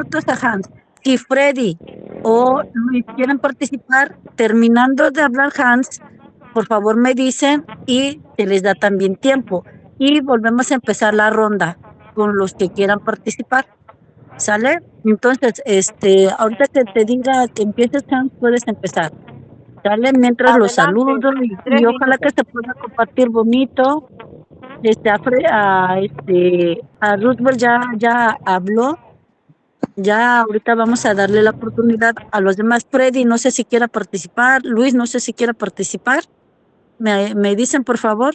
minutos a Hans. Si Freddy o Luis quieren participar, terminando de hablar Hans, por favor me dicen y se les da también tiempo. Y volvemos a empezar la ronda con los que quieran participar. ¿Sale? Entonces, ahorita que te diga que empieces, Hans, puedes empezar. ¿Sale? Mientras los Adelante, saludo y 3 ojalá que minutos. se pueda compartir bonito. A Roosevelt ya habló. Ya ahorita vamos a darle la oportunidad a los demás. Freddy, no sé si quiera participar. Luis, no sé si quiera participar. Me dicen, por favor.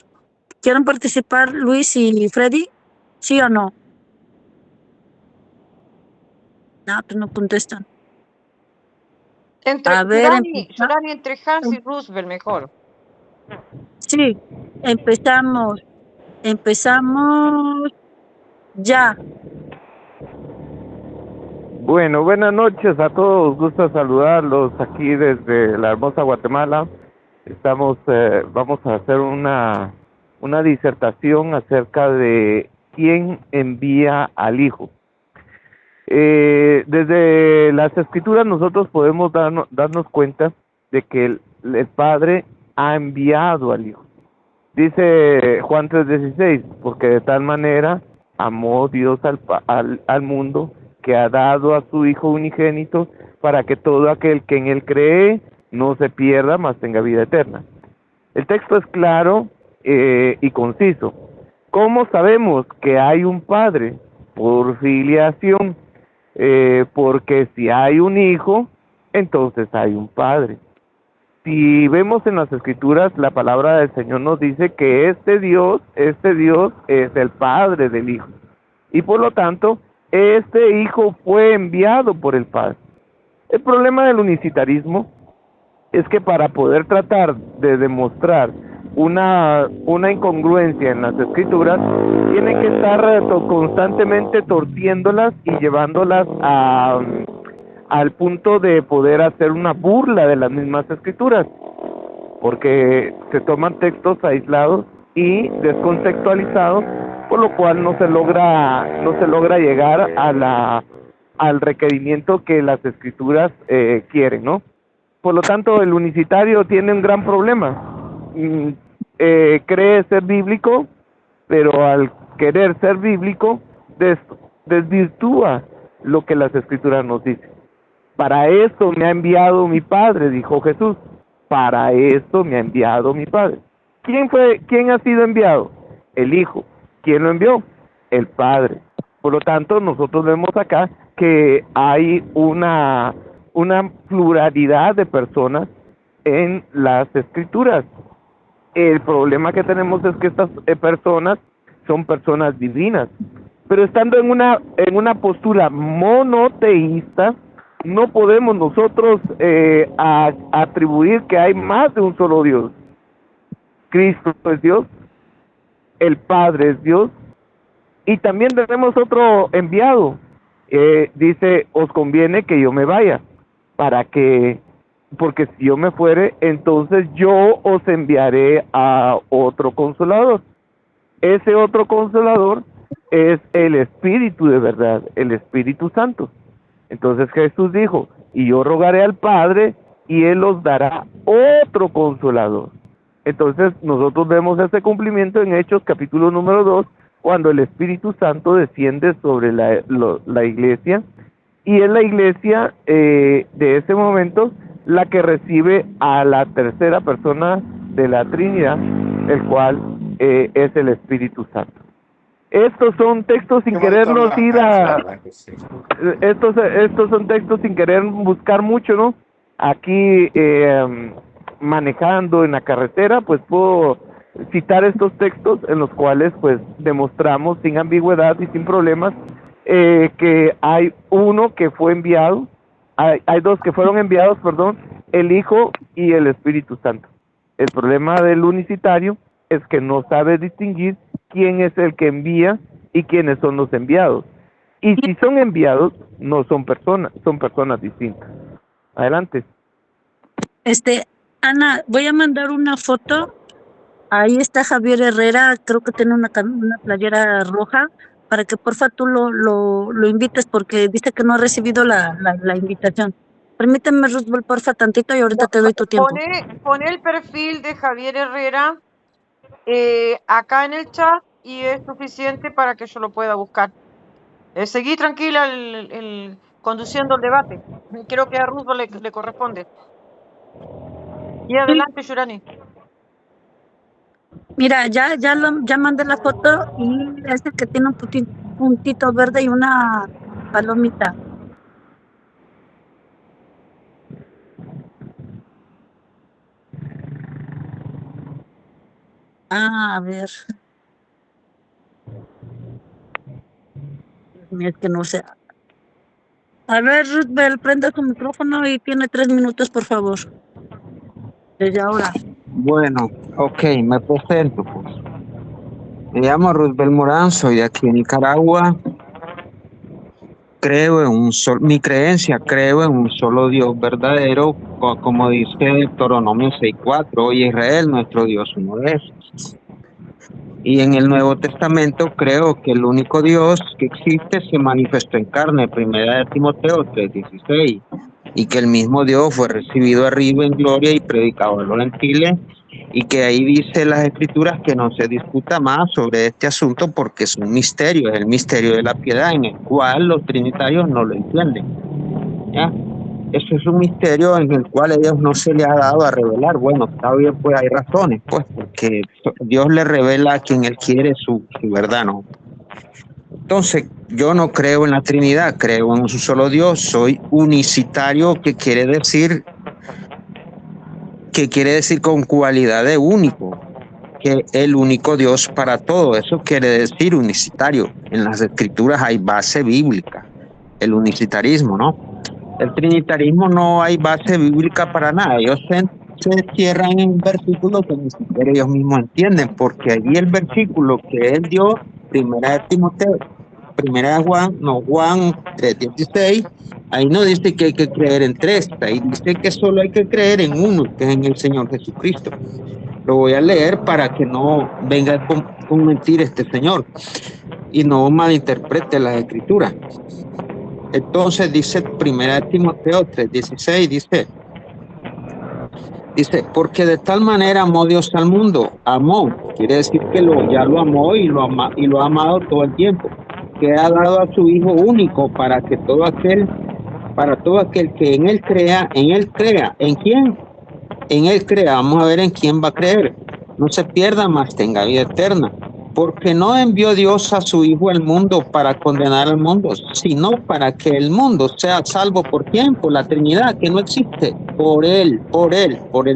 ¿Quieren participar Luis y Freddy? ¿Sí o no? No, pues no contestan. A ver, Solani entre Hans y Roosevelt, mejor. sí, empezamos. Empezamos ya. Bueno, buenas noches a todos. Gusto saludarlos aquí desde la hermosa Guatemala. Vamos a hacer una disertación acerca de quién envía al Hijo. Desde las Escrituras nosotros podemos darnos cuenta de que el Padre ha enviado al Hijo. Dice Juan 3:16, porque de tal manera amó Dios al mundo que ha dado a su Hijo unigénito para que todo aquel que en Él cree no se pierda, mas tenga vida eterna. El texto es claro y conciso. ¿Cómo sabemos que hay un Padre? Por filiación, porque si hay un Hijo, entonces hay un Padre. Si vemos en las Escrituras, la palabra del Señor nos dice que este Dios es el Padre del Hijo. Y por lo tanto, este Hijo fue enviado por el Padre. El problema del unicitarismo es que para poder tratar de demostrar una incongruencia en las Escrituras, tienen que estar constantemente torciéndolas y llevándolas al punto de poder hacer una burla de las mismas Escrituras, porque se toman textos aislados y descontextualizados, por lo cual no se logra llegar al requerimiento que las Escrituras quieren, ¿no? Por lo tanto, el unicitario tiene un gran problema. Cree ser bíblico, pero al querer ser bíblico desvirtúa lo que las Escrituras nos dicen. Para esto me ha enviado mi Padre, dijo Jesús. Para esto me ha enviado mi Padre. ¿Quién ha sido enviado? El Hijo. ¿Quién lo envió? El Padre. Por lo tanto, nosotros vemos acá que hay una pluralidad de personas en las Escrituras. El problema que tenemos es que estas personas son personas divinas, pero estando en una postura monoteísta, no podemos nosotros atribuir que hay más de un solo Dios. Cristo es Dios, el Padre es Dios, y también tenemos otro enviado. Dice, os conviene que yo me vaya, porque si yo me fuere, entonces yo os enviaré a otro consolador. Ese otro consolador es el Espíritu de verdad, el Espíritu Santo. Entonces Jesús dijo, y yo rogaré al Padre, y Él os dará otro consolador. Entonces nosotros vemos ese cumplimiento en Hechos capítulo número 2, cuando el Espíritu Santo desciende sobre la iglesia, y es la iglesia de ese momento la que recibe a la tercera persona de la Trinidad, el cual es el Espíritu Santo. Estos son textos sin querernos ir a... Estos son textos sin querer buscar mucho, ¿no? Aquí manejando en la carretera, pues puedo citar estos textos en los cuales pues demostramos sin ambigüedad y sin problemas que hay uno que fue enviado, hay dos que fueron enviados, perdón, el Hijo y el Espíritu Santo. El problema del unicitario es que no sabe distinguir quién es el que envía y quiénes son los enviados. Y si son enviados, no son personas, son personas distintas. Adelante. Ana, voy a mandar una foto. Ahí está Javier Herrera, creo que tiene una playera roja. para que porfa tú lo invites, porque dice que no ha recibido la invitación. Permíteme, Roosevelt, porfa, tantito y ahorita te doy tu tiempo. Pone el perfil de Javier Herrera acá en el chat y es suficiente para que yo lo pueda buscar. Seguí tranquila conduciendo el debate. Creo que a Roosevelt le corresponde. Y adelante, Yurani. Mira, ya mandé la foto y es el que tiene un puntito verde y una palomita. A ver. Es que no sé. A ver, Roosevelt, prenda su micrófono y tiene 3 minutos, por favor. Desde ahora. Bueno, ok, me presento, pues. Me llamo Roosevelt Morán, soy de aquí en Nicaragua. Creo en un solo Dios verdadero, como dice Deuteronomio 6:4, oye Israel, nuestro Dios uno es. Y en el Nuevo Testamento creo que el único Dios que existe se manifestó en carne, 1 Timoteo 3:16, y que el mismo Dios fue recibido arriba en gloria y predicado a los gentiles, y que ahí dice las Escrituras que no se discuta más sobre este asunto porque es un misterio, es el misterio de la piedad en el cual los trinitarios no lo entienden. ¿Ya? Eso es un misterio en el cual a ellos no se les ha dado a revelar. Bueno, está bien, pues hay razones, pues, porque Dios le revela a quien Él quiere su verdad, ¿no? Entonces, yo no creo en la Trinidad, creo en un solo Dios, soy unicitario, que quiere decir con cualidad de único, que el único Dios para todo, eso quiere decir unicitario. En las Escrituras hay base bíblica, el unicitarismo, ¿no? El trinitarismo no hay base bíblica para nada. Ellos se cierran en versículos que ni siquiera ellos mismos entienden, porque allí el versículo que él dio, 1 Timoteo, Juan 3:16, ahí no dice que hay que creer en tres, ahí dice que solo hay que creer en uno, que es en el Señor Jesucristo. Lo voy a leer para que no venga con mentir este señor y no malinterprete las Escrituras. Entonces dice 1 Timoteo 3:16, dice, porque de tal manera amó Dios al mundo, quiere decir que ya lo amó y lo ha amado todo el tiempo, que ha dado a su Hijo único para todo aquel que en Él crea, ¿en quién? En Él crea, vamos a ver en quién va a creer, no se pierda, mas tenga vida eterna. Porque no envió Dios a su Hijo al mundo para condenar al mundo, sino para que el mundo sea salvo. ¿Por quién? Por la Trinidad, que no existe. Por el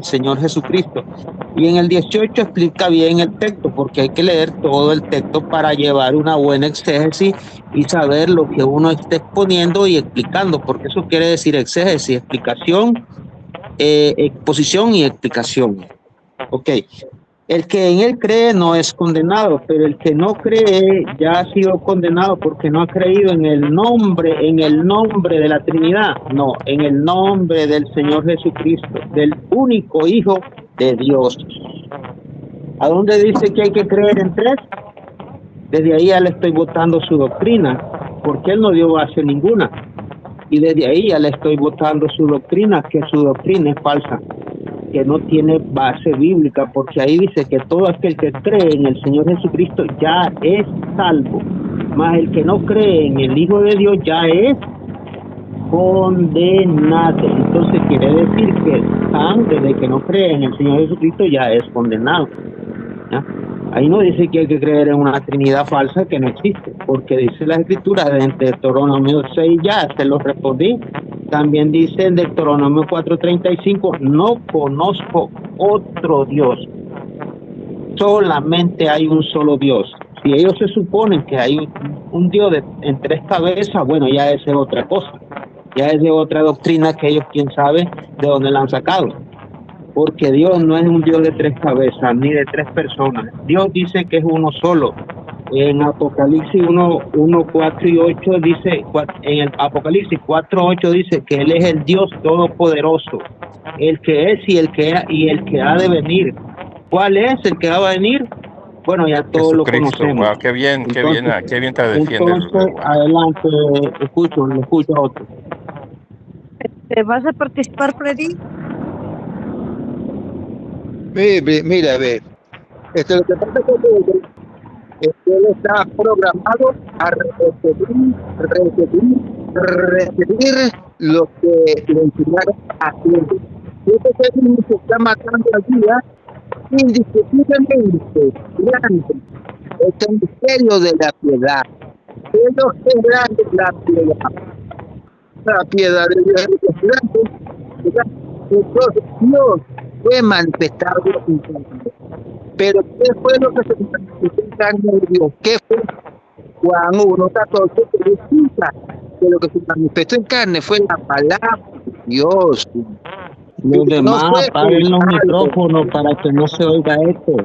Señor Jesucristo. Y en el 18 explica bien el texto, porque hay que leer todo el texto para llevar una buena exégesis y saber lo que uno está exponiendo y explicando, porque eso quiere decir exégesis, explicación, exposición y explicación. Ok. El que en Él cree no es condenado, pero el que no cree ya ha sido condenado porque no ha creído en el nombre de la Trinidad, no, en el nombre del Señor Jesucristo, del único Hijo de Dios. ¿A dónde dice que hay que creer en tres? Desde ahí ya le estoy votando su doctrina, porque Él no dio base ninguna. Y desde ahí ya le estoy votando su doctrina, que su doctrina es falsa, que no tiene base bíblica, porque ahí dice que todo aquel que cree en el Señor Jesucristo ya es salvo, mas el que no cree en el Hijo de Dios ya es condenado. Entonces quiere decir que antes de que no cree en el Señor Jesucristo ya es condenado, ¿ya? Ahí no dice que hay que creer en una Trinidad falsa que no existe, porque dice la Escritura de Deuteronomio 6, ya se lo respondí. También dice en Deuteronomio 4:35, no conozco otro Dios, solamente hay un solo Dios. Si ellos se suponen que hay un Dios en tres cabezas, bueno, ya esa es otra cosa, ya es de otra doctrina que ellos quién sabe de dónde la han sacado. Porque Dios no es un Dios de tres cabezas, ni de tres personas. Dios dice que es uno solo. En Apocalipsis 1:4 y 8 dice, en el Apocalipsis 4:8 dice que Él es el Dios todopoderoso, el que es y el que ha de venir. ¿Cuál es el que va a venir? Bueno, ya todos lo Jesucristo. conocemos. Wow, qué bien te defiende. Entonces, adelante, lo escucho a otro. ¿Vas a participar, Freddy? Mira, ve. Lo que pasa es que él está programado a repetir lo que le enseñaron a hacer. Este término se está matando al día indiscutiblemente grande. Es el misterio de la piedad. ¿Qué es lo que es grande la piedad? La piedad de Dios es grande. Entonces Dios fue manifestado en carne. Pero ¿qué fue lo que se manifestó en carne de Dios? ¿Qué fue? Juan 1:14 que explica que lo que se manifestó en carne fue la palabra de Dios. Los demás No fue apaguen los algo. micrófonos para que no se oiga esto.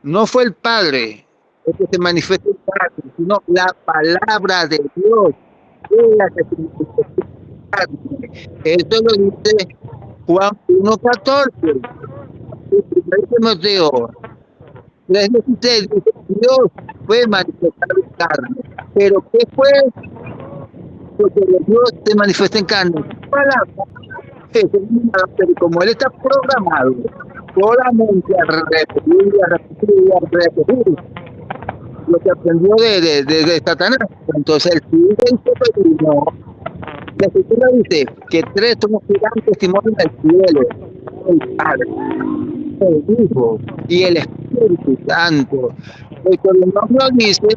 No fue el Padre el que se manifestó en carne, sino la palabra de Dios. Es la que se manifestó en carne. Eso lo dice Juan 1:14. El primer Timoteo 3:16 dice: Dios fue manifestado en carne. Pero ¿qué fue? Porque Dios se manifestó en carne. Pero como él está programado solamente a repetir lo que aprendió de Satanás, entonces el no. La escritura dice que tres somos gigantes testimonio del cielo: el Padre, el Hijo y el Espíritu Santo. Porque el nombre dice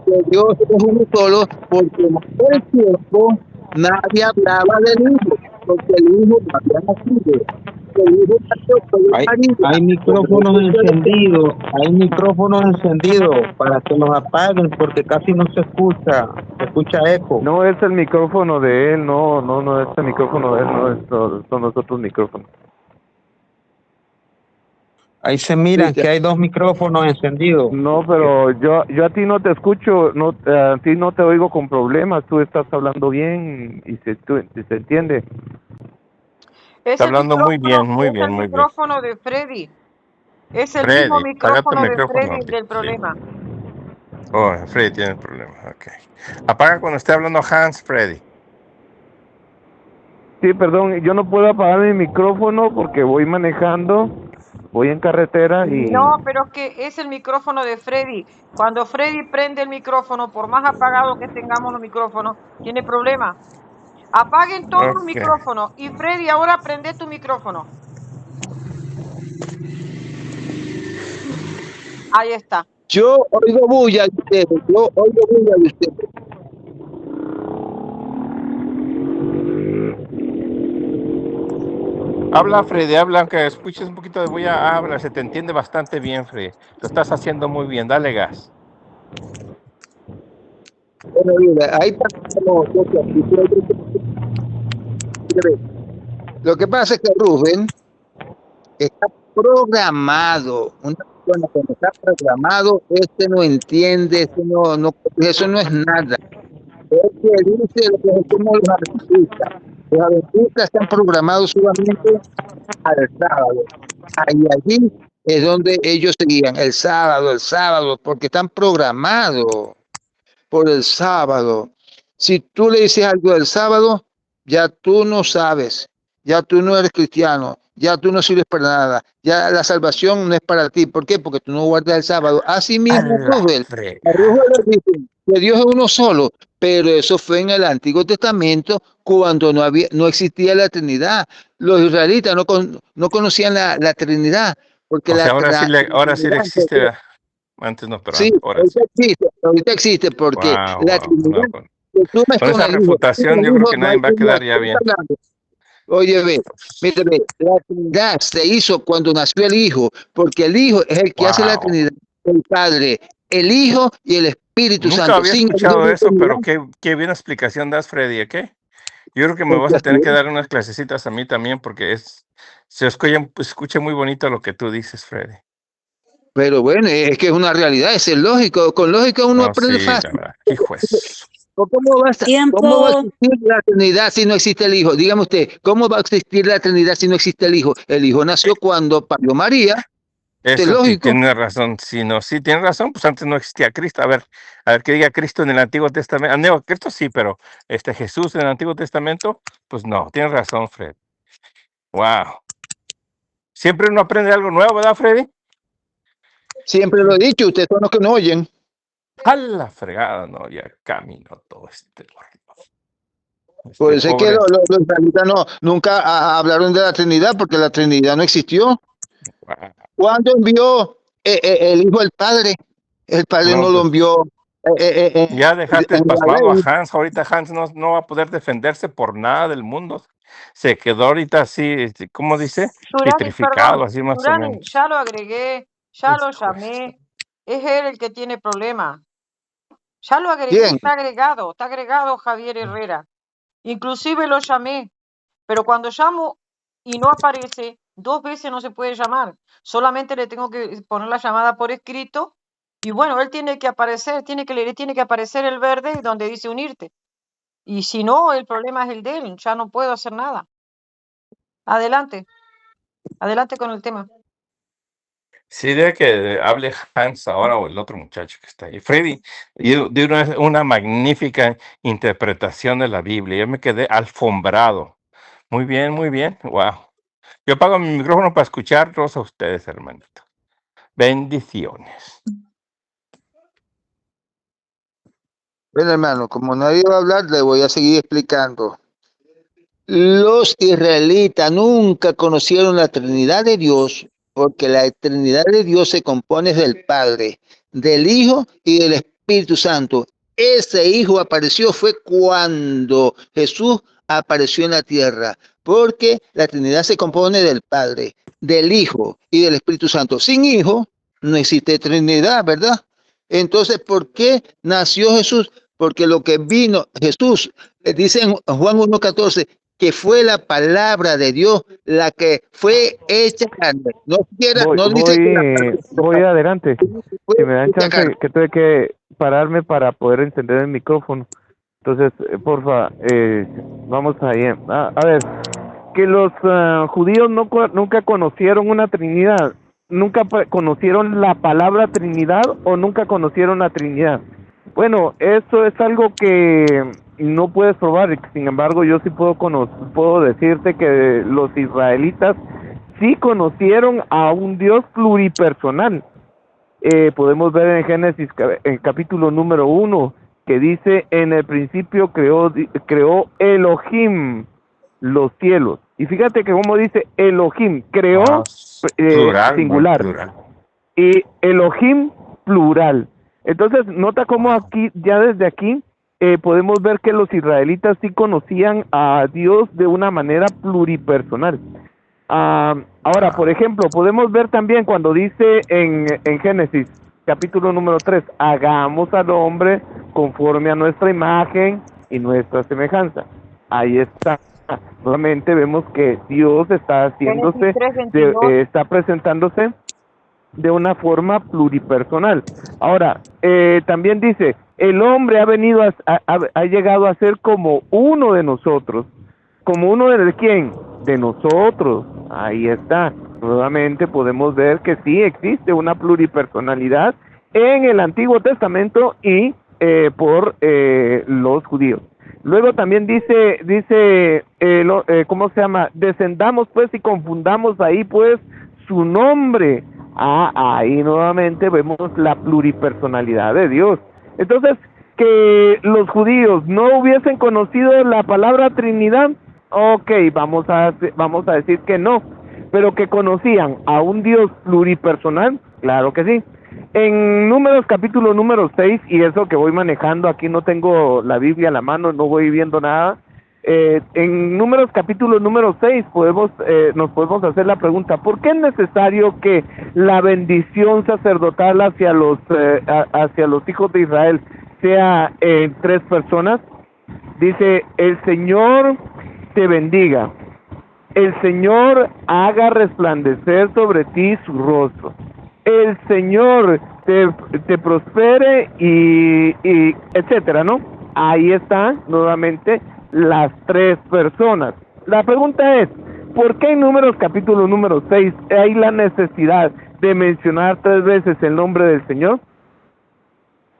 que Dios es uno solo, porque en aquel tiempo nadie hablaba del Hijo, porque el Hijo no había nacido. El Hijo nació por María. Hay micrófonos encendidos para que los apaguen porque casi no se escucha eco. No es el micrófono de él, no es el micrófono de él, son los otros micrófonos. Ahí se miran que hay dos micrófonos encendidos. No, pero yo a ti no te escucho, a ti no te oigo con problemas, tú estás hablando bien y se entiende. Está hablando muy bien. Es el micrófono de Freddy. Es el mismo micrófono de Freddy del problema. Oh, Freddy tiene el problema, ok. Apaga cuando esté hablando Hans, Freddy. Sí, perdón, yo no puedo apagar mi micrófono porque voy manejando, voy en carretera y... No, pero es que es el micrófono de Freddy. Cuando Freddy prende el micrófono, por más apagado que tengamos los micrófonos, tiene problema. Apaguen todos los micrófonos. Y Freddy, ahora prende tu micrófono. Ahí está. Yo oigo bulla de ustedes. Habla, Freddy, habla, aunque escuches un poquito de bulla, habla, se te entiende bastante bien, Freddy. Lo estás haciendo muy bien, dale gas. Bueno, mira, ahí está. Lo que pasa es que Rubén está programado. Una persona cuando está programado, no entiende, eso no es nada. Es que dice lo que somos los adventistas. Los adventistas están programados solamente al sábado. Allí es donde ellos seguían, el sábado, porque están programados por el sábado. Si tú le dices algo del sábado, ya tú no sabes, ya tú no eres cristiano, ya tú no sirves para nada, ya la salvación no es para ti. ¿Por qué? Porque tú no guardas el sábado. Así mismo, Rubén dice que Dios es uno solo, pero eso fue en el Antiguo Testamento cuando no existía la Trinidad. Los israelitas no conocían la Trinidad. Porque ahora sí le existe. Antes no, pero sí, ahora sí. Ahorita existe porque la Trinidad. Con esa reputación yo creo que nadie va a quedar ya bien. Oye, mire, la Trinidad se hizo cuando nació el Hijo, porque el Hijo es el que hace la Trinidad, el Padre, el Hijo y el Espíritu Santo. Nunca había escuchado eso, pero qué bien explicación das, Freddy, ¿ok? Yo creo que me vas a tener que dar unas clasecitas a mí también, porque se escucha muy bonito lo que tú dices, Freddy. Pero bueno, es que es una realidad, es lógico. Con lógica uno aprende fácil. Hijo, ¿Cómo va a Tiempo. existir la Trinidad si no existe el Hijo? Dígame usted, ¿cómo va a existir la Trinidad si no existe el Hijo? El Hijo nació cuando parió María. Es Eso sí, lógico. tiene razón. Si no, sí, tiene razón, pues antes no existía Cristo. A ver qué diga Cristo en el Antiguo Testamento. Cristo sí, pero Jesús en el Antiguo Testamento, pues no, tienes razón, Fred. Wow. Siempre uno aprende algo nuevo, ¿verdad, Freddy? Siempre lo he dicho, ustedes son los que no oyen. A la fregada, no, ya camino todo Por eso es que pobre. los israelitas nunca hablaron de la Trinidad, porque la Trinidad no existió. Wow. ¿Cuándo envió el Hijo al Padre? El Padre no lo pues, envió ya dejaste en la pasmado a ley. Hans. Ahorita Hans no va a poder defenderse por nada del mundo. Se quedó ahorita así, ¿cómo dice? Surani, Petrificado, perdón, así más o Surani, menos. ya lo agregué, ya lo Hijo de llamé. Es él el que tiene problema. Ya lo agregué, ¿Quién? está agregado Javier Herrera. Inclusive lo llamé, pero cuando llamo y no aparece, 2 veces no se puede llamar. Solamente le tengo que poner la llamada por escrito. Y bueno, él tiene que aparecer, tiene que aparecer el verde donde dice unirte. Y si no, el problema es el de él, ya no puedo hacer nada. Adelante con el tema. Sí, de que hable Hans ahora o el otro muchacho que está ahí. Freddy dio una magnífica interpretación de la Biblia. Yo me quedé alfombrado. Muy bien, muy bien. Wow. Yo apago mi micrófono para escucharlos a ustedes, hermanito. Bendiciones. Bueno, hermano, como nadie va a hablar, le voy a seguir explicando. Los israelitas nunca conocieron la Trinidad de Dios, porque la Trinidad de Dios se compone del Padre, del Hijo y del Espíritu Santo. Ese Hijo apareció fue cuando Jesús apareció en la tierra, porque la Trinidad se compone del Padre, del Hijo y del Espíritu Santo. Sin Hijo no existe Trinidad, ¿verdad? Entonces, ¿por qué nació Jesús? Porque lo que vino Jesús, dice en Juan 1:14, que fue la palabra de Dios la que fue hecha carne. No dice que Voy adelante. fue Si me dan hecha carne. chance, que tuve que pararme para poder encender el micrófono. Entonces, porfa, vamos ahí. A ver, que los judíos nunca conocieron una Trinidad, nunca conocieron la palabra Trinidad o nunca conocieron la Trinidad. Bueno, eso es algo que no puedes probar. Sin embargo, yo sí puedo decirte que los israelitas sí conocieron a un Dios pluripersonal. Podemos ver en Génesis, en capítulo número 1, que dice: en el principio creó Elohim los cielos. Y fíjate que como dice Elohim, creó Plural, singular, plural. y Elohim plural. Entonces, nota cómo aquí, ya desde aquí, podemos ver que los israelitas sí conocían a Dios de una manera pluripersonal. Ahora, por ejemplo, podemos ver también cuando dice en Génesis, capítulo número 3, hagamos al hombre conforme a nuestra imagen y nuestra semejanza. Ahí está. Nuevamente vemos que Dios está haciéndose, está presentándose de una forma pluripersonal. Ahora, también dice, el hombre ha llegado a ser como uno de nosotros. ¿Como uno de quién? De nosotros. Ahí está. Nuevamente podemos ver que sí existe una pluripersonalidad en el Antiguo Testamento y por los judíos. Luego también dice ¿cómo se llama? Descendamos pues y confundamos ahí pues su nombre. Ahí nuevamente vemos la pluripersonalidad de Dios. Entonces, que los judíos no hubiesen conocido la palabra Trinidad, ok, vamos a decir que no, pero que conocían a un Dios pluripersonal, claro que sí. En Números capítulo número 6, y eso que voy manejando, aquí no tengo la Biblia a la mano, no voy viendo nada. En Números capítulo número 6 nos podemos hacer la pregunta: ¿por qué es necesario que la bendición sacerdotal hacia los hijos de Israel sea en 3 personas? Dice: el Señor te bendiga, el Señor haga resplandecer sobre ti su rostro, el Señor te prospere y etcétera, ¿no? ahí están nuevamente las tres personas. La pregunta es, ¿por qué en Números capítulo número 6 hay la necesidad de mencionar 3 veces el nombre del Señor?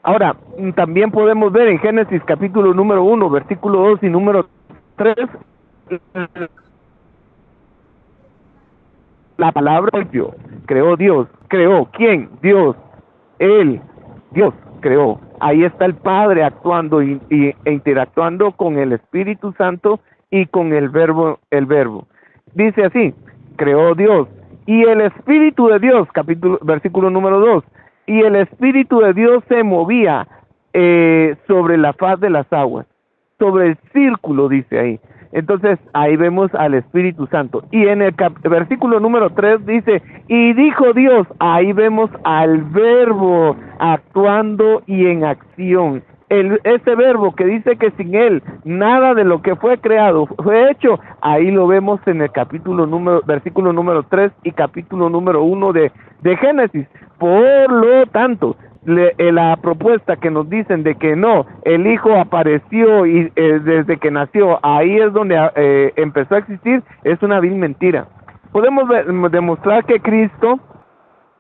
Ahora, también podemos ver en Génesis capítulo número 1, versículo 2 y número 3, la palabra creó Dios. ¿Creó quién? Dios. Él, Dios creó. Ahí está el Padre actuando e interactuando con el Espíritu Santo y con el verbo. Dice así, creó Dios. Y el Espíritu de Dios, versículo número 2, y el Espíritu de Dios se movía sobre la faz de las aguas, sobre el círculo, dice ahí. Entonces, ahí vemos al Espíritu Santo. Y en el versículo número 3 dice, y dijo Dios, ahí vemos al verbo actuando y en acción. Ese verbo que dice que sin él nada de lo que fue creado fue hecho, ahí lo vemos en el versículo número 3 y capítulo número 1 de Génesis. Por lo tanto, la propuesta que nos dicen de que no, el Hijo apareció y desde que nació, ahí es donde empezó a existir, es una vil mentira. Podemos demostrar que Cristo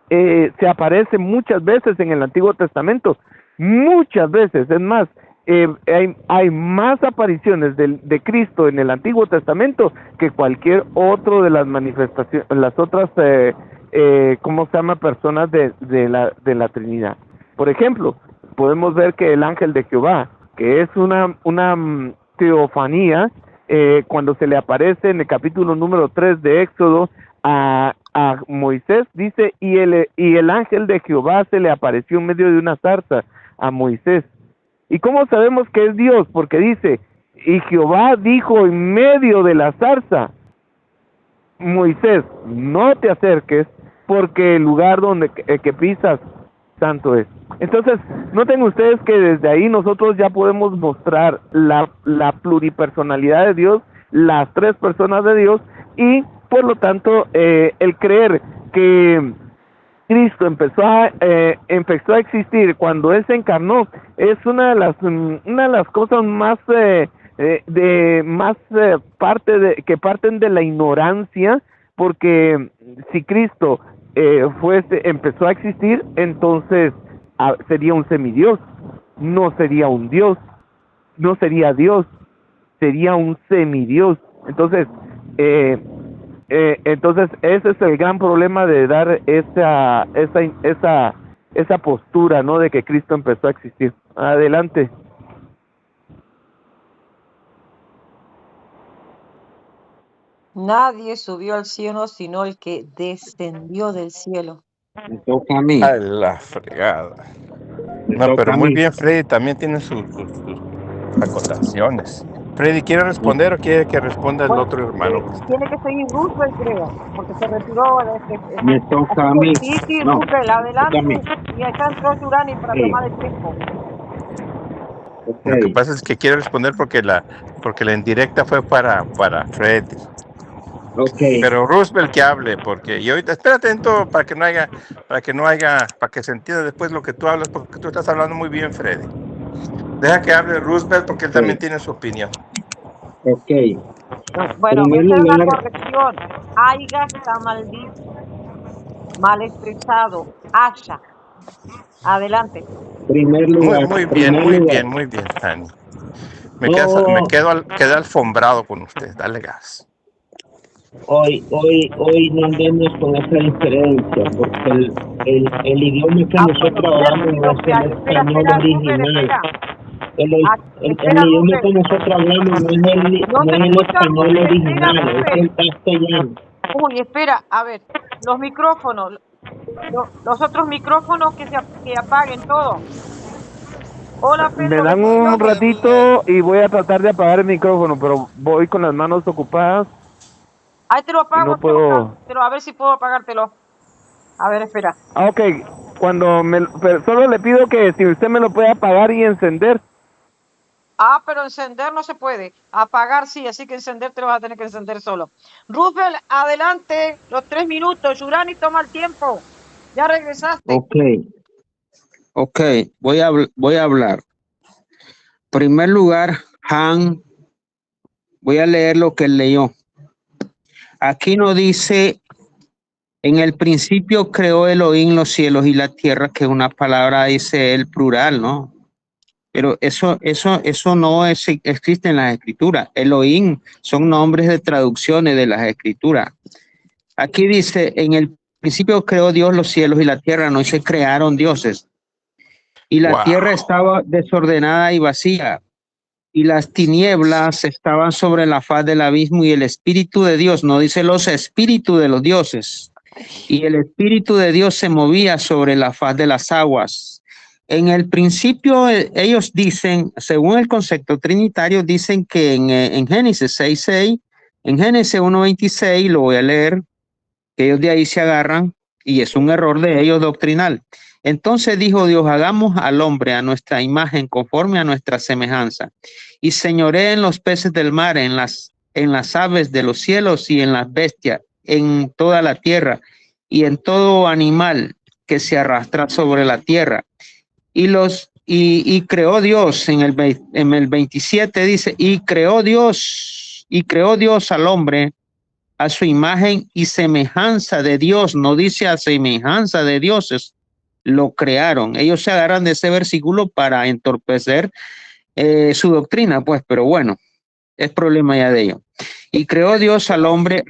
se aparece muchas veces en el Antiguo Testamento, muchas veces, es más, hay más apariciones de Cristo en el Antiguo Testamento que cualquier otro de las manifestaciones, las otras, ¿cómo se llama? Personas de la Trinidad. Por ejemplo, podemos ver que el ángel de Jehová, que es una teofanía, cuando se le aparece en el capítulo número 3 de Éxodo a Moisés, dice, y el ángel de Jehová se le apareció en medio de una zarza a Moisés. ¿Y cómo sabemos que es Dios? Porque dice, y Jehová dijo en medio de la zarza, Moisés, no te acerques, porque el lugar donde que pisas santo es. Entonces, noten ustedes que desde ahí nosotros ya podemos mostrar la pluripersonalidad de Dios, las tres personas de Dios, y por lo tanto el creer que Cristo empezó a existir cuando Él se encarnó es una de las cosas más que parten de la ignorancia, porque si Cristo empezó a existir, entonces sería un semidios, no sería un Dios, no sería Dios, sería un semidios. Entonces ese es el gran problema de dar esa postura, ¿no? De que Cristo empezó a existir. Adelante. Nadie subió al cielo sino el que descendió del cielo. Me toca a mí. A la fregada. Me No, toca pero a muy mí. bien, Freddy, también tiene sus acotaciones. Freddy, ¿quiere responder o quiere que responda el Bueno, otro hermano? tiene que seguir Roosevelt, creo, porque se retiró. Me toca a mí. Sí, No, Roosevelt, me toca a mí. adelante. Y acá entró Yurani para Sí. tomar el tiempo. Ok. Lo que pasa es que quiere responder porque la indirecta fue para Freddy. Ok. Pero Roosevelt que hable, porque y ahorita espera atento para que se entienda después lo que tú hablas, porque tú estás hablando muy bien, Freddy. Deja que hable Roosevelt porque él también tiene su opinión. Ok. Bueno, En primer esa es la lugar, corrección. Aiga está mal dicho, mal expresado. Asha. Adelante. primer Muy lugar, bien, Fanny. Quedé alfombrado con usted. Dale gas. hoy no andemos con esa diferencia, porque el idioma que nosotros hablamos no es el español original. El idioma que nosotros hablamos no es el español original, es el castellano. Uy, espera, a ver, los micrófonos, los otros micrófonos que apaguen todo. Hola, Pedro. Me dan un ratito y voy a tratar de apagar el micrófono, pero voy con las manos ocupadas. Ahí te lo apago, no puedo. pero a ver si puedo apagártelo. A ver, espera. Ok, pero solo le pido que si usted me lo puede apagar y encender. Pero encender no se puede. Apagar sí, así que encender te lo vas a tener que encender solo. Roosevelt, adelante, los 3 minutos. Yurani, toma el tiempo. Ya regresaste. Ok, voy a hablar. primer lugar, Han, voy a leer lo que él leyó. Aquí no dice, en el principio creó Elohim los cielos y la tierra, que una palabra dice el plural, ¿no? Pero eso no existe en las escrituras. Elohim son nombres de traducciones de las escrituras. Aquí dice, en el principio creó Dios los cielos y la tierra, no se crearon dioses. Y la tierra estaba desordenada y vacía, y las tinieblas estaban sobre la faz del abismo, y el Espíritu de Dios, no dice los espíritus de los dioses, y el Espíritu de Dios se movía sobre la faz de las aguas. En el principio, ellos dicen, según el concepto trinitario, dicen que en Génesis 6:6, en Génesis 1:26, lo voy a leer, que ellos de ahí se agarran, y es un error de ellos doctrinal. Entonces dijo Dios, hagamos al hombre a nuestra imagen, conforme a nuestra semejanza, y señoree en los peces del mar, en las aves de los cielos y en las bestias, en toda la tierra, y en todo animal que se arrastra sobre la tierra. Y creó Dios, en el 27 dice, y creó Dios al hombre a su imagen y semejanza de Dios, no dice a semejanza de dioses, lo crearon. Ellos se agarran de ese versículo para entorpecer su doctrina, pues, pero bueno, es problema ya de ellos. Y creó Dios al hombre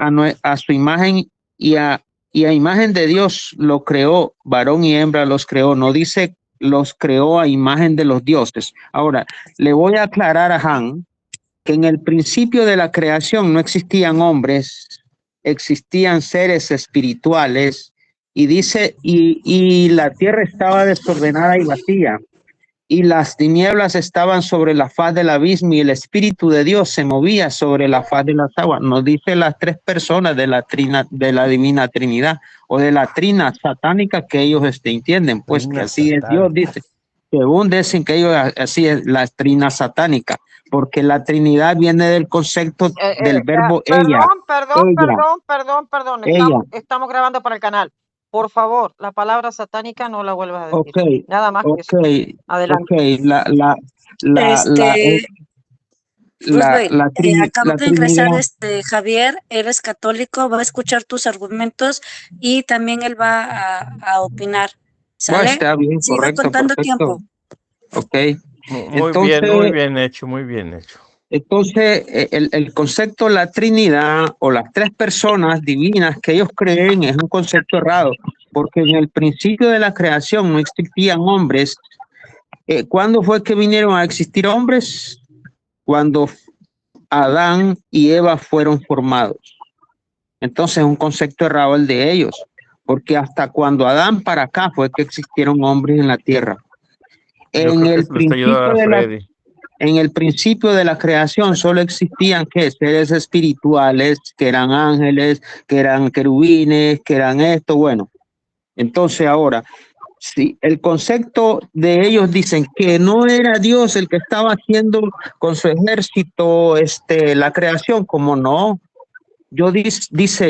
a su imagen y a imagen de Dios lo creó, varón y hembra los creó, no dice los creó a imagen de los dioses. Ahora, le voy a aclarar a Han que en el principio de la creación no existían hombres, existían seres espirituales, y dice, y la tierra estaba desordenada y vacía, y las tinieblas estaban sobre la faz del abismo, y el Espíritu de Dios se movía sobre la faz de las aguas. Nos dice las tres personas de la Divina Trinidad, o de la trina satánica que ellos entienden, pues trina que así satánica. Es Dios, dice. Según dicen que ellos, así es la trina satánica, porque la Trinidad viene del concepto del verbo ella. Perdón. Estamos grabando para el canal. Por favor, la palabra satánica no la vuelvas a decir. Okay, nada más que eso. Adelante. Okay. Acabo de ingresar, Javier, eres católico, va a escuchar tus argumentos y también él va a opinar. ¿Sale? Bueno, está bien, sigue correcto, contando perfecto. tiempo. Ok. Muy bien hecho, muy bien hecho. Entonces, el concepto de la Trinidad o las tres personas divinas que ellos creen es un concepto errado, porque en el principio de la creación no existían hombres. ¿Cuándo fue que vinieron a existir hombres? Cuando Adán y Eva fueron formados. Entonces es un concepto errado el de ellos, porque hasta cuando Adán para acá fue que existieron hombres en la tierra. En el principio de la creación solo existían seres espirituales, que eran ángeles, que eran querubines, que eran esto, bueno. Entonces ahora, si el concepto de ellos dicen que no era Dios el que estaba haciendo con su ejército la creación, como no. Dice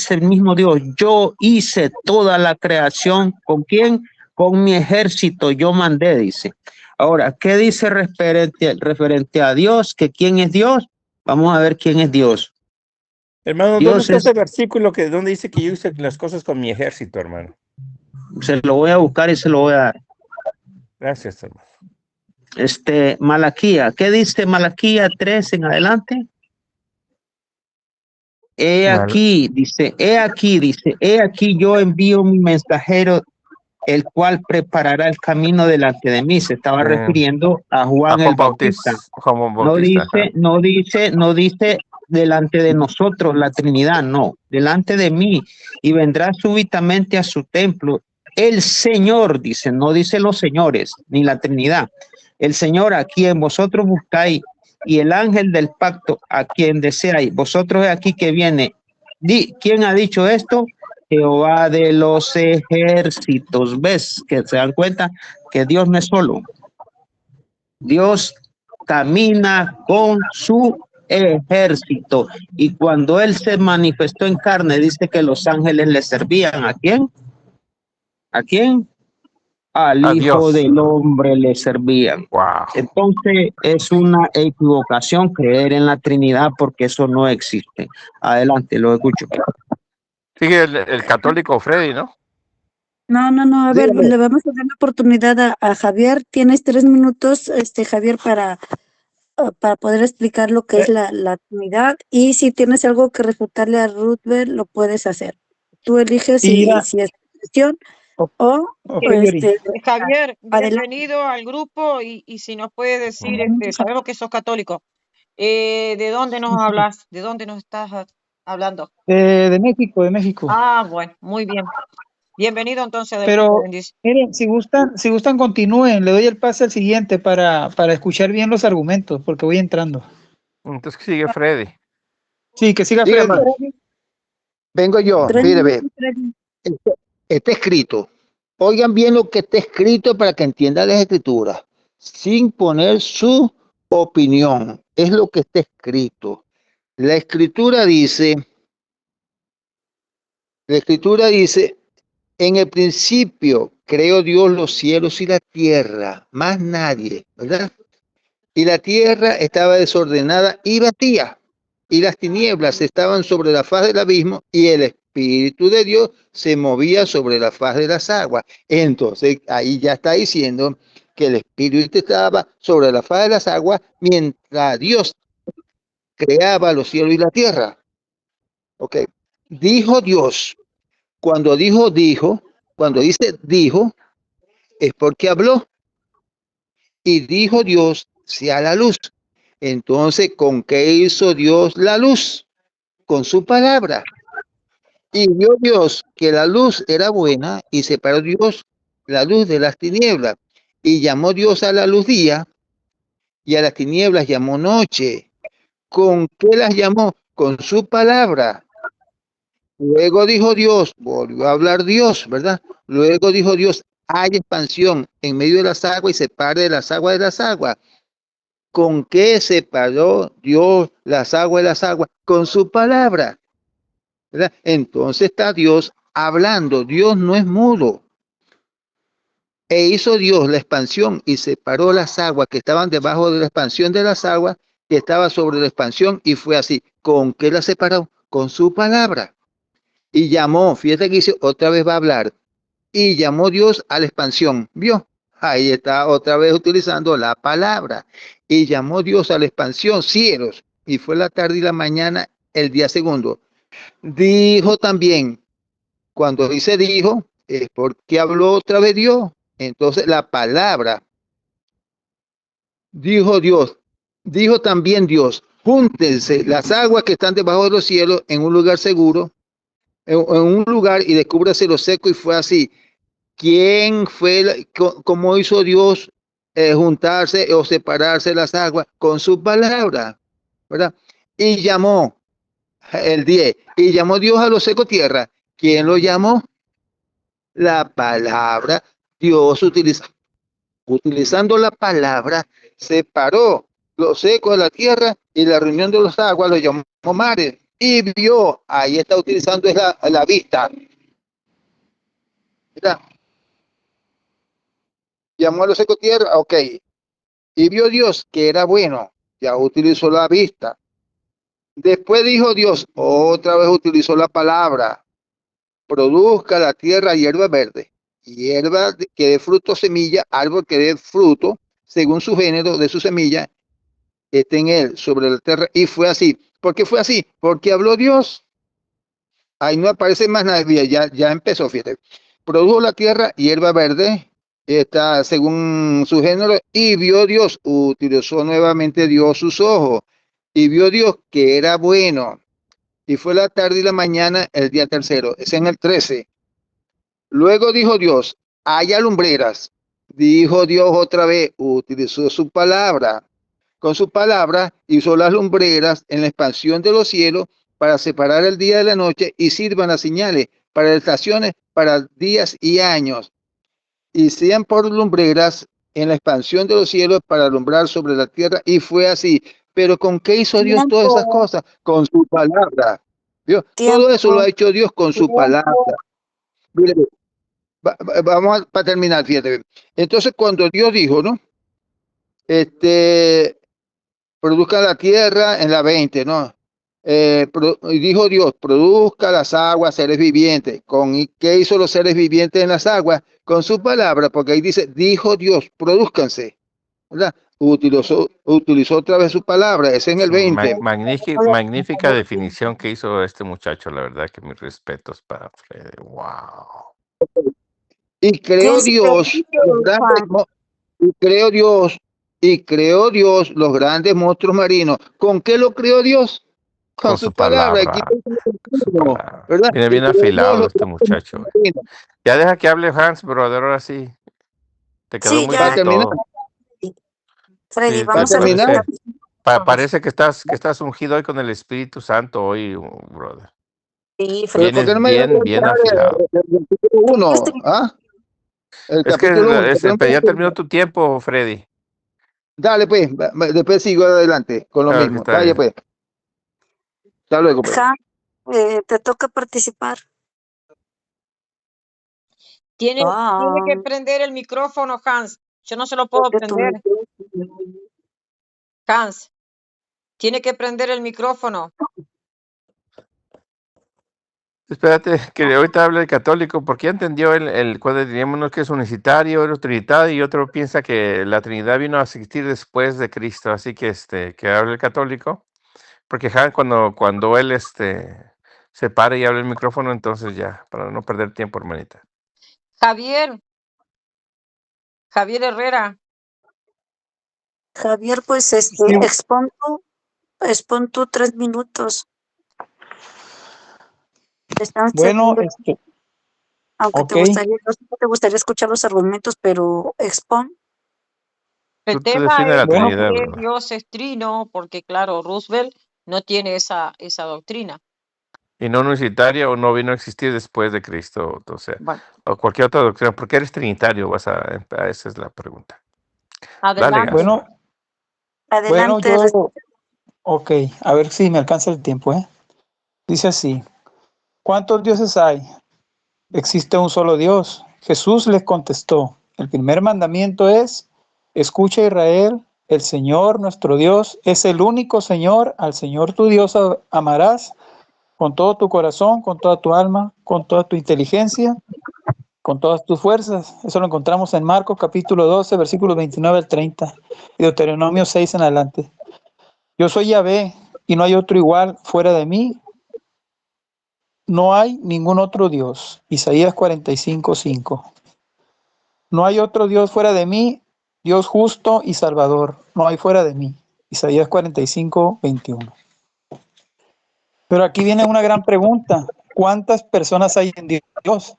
el mismo Dios, yo hice toda la creación. ¿Con quién? Con mi ejército yo mandé, dice. Ahora, ¿qué dice referente a Dios? ¿Que quién es Dios? Vamos a ver quién es Dios. Hermano, ¿dónde está ese versículo donde dice que yo hice las cosas con mi ejército, hermano? Se lo voy a buscar y se lo voy a dar. Gracias, hermano. Malaquía, ¿qué dice Malaquía 3 en adelante? He aquí, dice, yo envío mi mensajero, el cual preparará el camino delante de mí. Se estaba refiriendo a Juan el Bautista. No dice delante de nosotros la Trinidad, no, delante de mí, y vendrá súbitamente a su templo. El Señor, dice, no dice los señores, ni la Trinidad. El Señor a quien vosotros buscáis, y el ángel del pacto a quien deseáis. Vosotros aquí que viene. ¿Quién ha dicho esto? Jehová de los ejércitos. ¿Ves? Que se dan cuenta que Dios no es solo. Dios camina con su ejército. Y cuando él se manifestó en carne, dice que los ángeles le servían. ¿A quién? ¿A quién? al A Hijo Dios. del Hombre le servían. Wow. Entonces es una equivocación creer en la Trinidad porque eso no existe. Adelante, lo escucho. Sigue el católico Freddy, ¿no? No, a ver, Dígame. le vamos a dar la oportunidad a Javier. Tienes 3 minutos, Javier, para poder explicar lo que es la Trinidad, y si tienes algo que refutarle a Ruthbert, lo puedes hacer. Tú eliges Ira, si es cuestión ok, o Yuri. Javier, adelante. bienvenido al grupo y si nos puedes decir, sabemos que sos católico, ¿de dónde nos hablas? ¿De dónde nos estás hablando? De México, de México. Ah, bueno, muy bien. Bienvenido entonces. Pero, miren, si gustan, continúen. Le doy el pase al siguiente para escuchar bien los argumentos, porque voy entrando. Entonces sigue Freddy. Sí, que siga Dígame. Freddy. Vengo yo, míreme. Está escrito. Oigan bien lo que está escrito para que entiendan las escrituras, sin poner su opinión. Es lo que está escrito. La escritura dice, en el principio creó Dios los cielos y la tierra, más nadie, ¿verdad? Y la tierra estaba desordenada y vacía, y las tinieblas estaban sobre la faz del abismo, y el Espíritu de Dios se movía sobre la faz de las aguas. Entonces, ahí ya está diciendo que el Espíritu estaba sobre la faz de las aguas mientras Dios creaba los cielos y la tierra. Ok. Dijo Dios. Cuando cuando dice dijo, es porque habló. Y dijo Dios, sea la luz. Entonces, ¿con qué hizo Dios la luz? Con su palabra. Y vio Dios que la luz era buena y separó Dios la luz de las tinieblas. Y llamó Dios a la luz día y a las tinieblas llamó noche. ¿Con qué las llamó? Con su palabra. Luego dijo Dios, volvió a hablar Dios, ¿verdad? Luego dijo Dios, hay expansión en medio de las aguas y separe las aguas de las aguas. ¿Con qué separó Dios las aguas de las aguas? Con su palabra, ¿verdad? Entonces está Dios hablando. Dios no es mudo. E hizo Dios la expansión y separó las aguas que estaban debajo de la expansión de las aguas que estaba sobre la expansión, y fue así. ¿Con qué la separó? Con su palabra. Y llamó, fíjate que dice, otra vez va a hablar. Y llamó Dios a la expansión. ¿Vio? Ahí está otra vez utilizando la palabra. Y llamó Dios a la expansión cielos. Y fue la tarde y la mañana el día segundo. Dijo también, cuando dice dijo, es porque habló otra vez Dios. Entonces la palabra, dijo Dios, dijo también Dios, júntense las aguas que están debajo de los cielos en un lugar seguro, en un lugar, y descúbrase lo seco, y fue así. ¿Quién fue, cómo hizo Dios juntarse o separarse las aguas? Con su palabra, ¿verdad? Y llamó, el 10, y llamó Dios a los secos tierra. ¿Quién lo llamó? La palabra. Dios utilizando la palabra, separó los secos de la tierra, y la reunión de los aguas lo llamó mares. Y vio, ahí está utilizando la vista. ¿Verdad? Llamó a los secos tierra, ok. Y vio Dios que era bueno, ya utilizó la vista. Después dijo Dios, otra vez utilizó la palabra, produzca la tierra hierba verde, hierba que dé fruto, semilla, árbol que dé fruto, según su género de su semilla, esté en él, sobre la tierra. Y fue así. ¿Por qué fue así? Porque habló Dios. Ahí no aparece más nada, ya empezó, fíjate. Produjo la tierra hierba verde, está según su género, y vio Dios, utilizó nuevamente Dios sus ojos, y vio Dios que era bueno. Y fue la tarde y la mañana el día tercero, es en el 13. Luego dijo Dios, haya lumbreras. Dijo Dios otra vez, utilizó su palabra. Con su palabra hizo las lumbreras en la expansión de los cielos para separar el día de la noche, y sirvan las señales para estaciones, para días y años. Y sean por lumbreras en la expansión de los cielos para alumbrar sobre la tierra. Y fue así. Pero ¿con qué hizo Dios todas esas cosas? Con su palabra. ¿Vio? Todo eso lo ha hecho Dios con su palabra. Mire, Vamos para terminar, fíjate. Entonces, cuando Dios dijo, ¿no? Produzca la tierra en la 20, ¿no? Y dijo Dios, produzca las aguas, seres vivientes. ¿Qué hizo los seres vivientes en las aguas? Con su palabra, porque ahí dice, dijo Dios, produzcanse, ¿verdad? Utilizó otra vez su palabra, ese en el 20. Magnífica definición que hizo este muchacho, la verdad que mis respetos para Freddy. Wow. Y creó Dios los grandes, y creó Dios los grandes monstruos marinos. ¿Con qué lo creó Dios? Con su palabra. Aquí Su palabra. ¿verdad? Viene bien afilado este muchacho. Ya deja que hable Hans, brother, ahora sí. Te quedó Sí, muy ya. bien terminar. todo. Freddy, Sí, vamos a terminar. parece que estás ungido hoy con el Espíritu Santo hoy, brother. Sí, Freddy. ¿Por qué no me Bien afilado. el capítulo 1? ¿Ah? El Es que capítulo 1. ya terminó tu tiempo, Freddy. Dale, pues, después sigo adelante con lo Claro que mismo. está Dale, bien. pues. Hasta luego, pues. Te toca participar. Tiene que prender el micrófono, Hans. Yo no se lo puedo prender. Hans, tiene que prender el micrófono. Espérate, que ahorita hable el católico, porque ya entendió cuando diríamos uno que es unicitario, otro trinitario, y otro piensa que la Trinidad vino a existir después de Cristo, así que que hable el católico, porque Han, cuando él se pare y hable el micrófono, entonces ya, para no perder tiempo, hermanita. Javier Herrera. Javier, pues Sí. expon tú 3 minutos. Bueno, aunque ok. te gustaría escuchar los argumentos, pero expon. El Tú tema define la es Trinidad, que ¿verdad? Dios es trino, porque claro, Roosevelt no tiene esa doctrina. Y no unicitario o no vino a existir después de Cristo, o sea, Bueno, o cualquier otra doctrina, porque eres trinitario, esa es la pregunta. Dale, adelante. Gas. Bueno, Adelante. ok, a ver si me alcanza el tiempo, ¿eh? Dice así, ¿cuántos dioses hay? Existe un solo Dios. Jesús les contestó, el primer mandamiento es, escucha Israel, el Señor nuestro Dios es el único Señor, al Señor tu Dios amarás con todo tu corazón, con toda tu alma, con toda tu inteligencia, con todas tus fuerzas. Eso lo encontramos en Marcos capítulo 12, versículos 29 al 30, y Deuteronomio 6 en adelante. Yo soy Yahvé y no hay otro igual fuera de mí. No hay ningún otro Dios. Isaías 45:5. No hay otro Dios fuera de mí, Dios justo y salvador. No hay fuera de mí. Isaías 45:21. Pero aquí viene una gran pregunta. ¿Cuántas personas hay en Dios?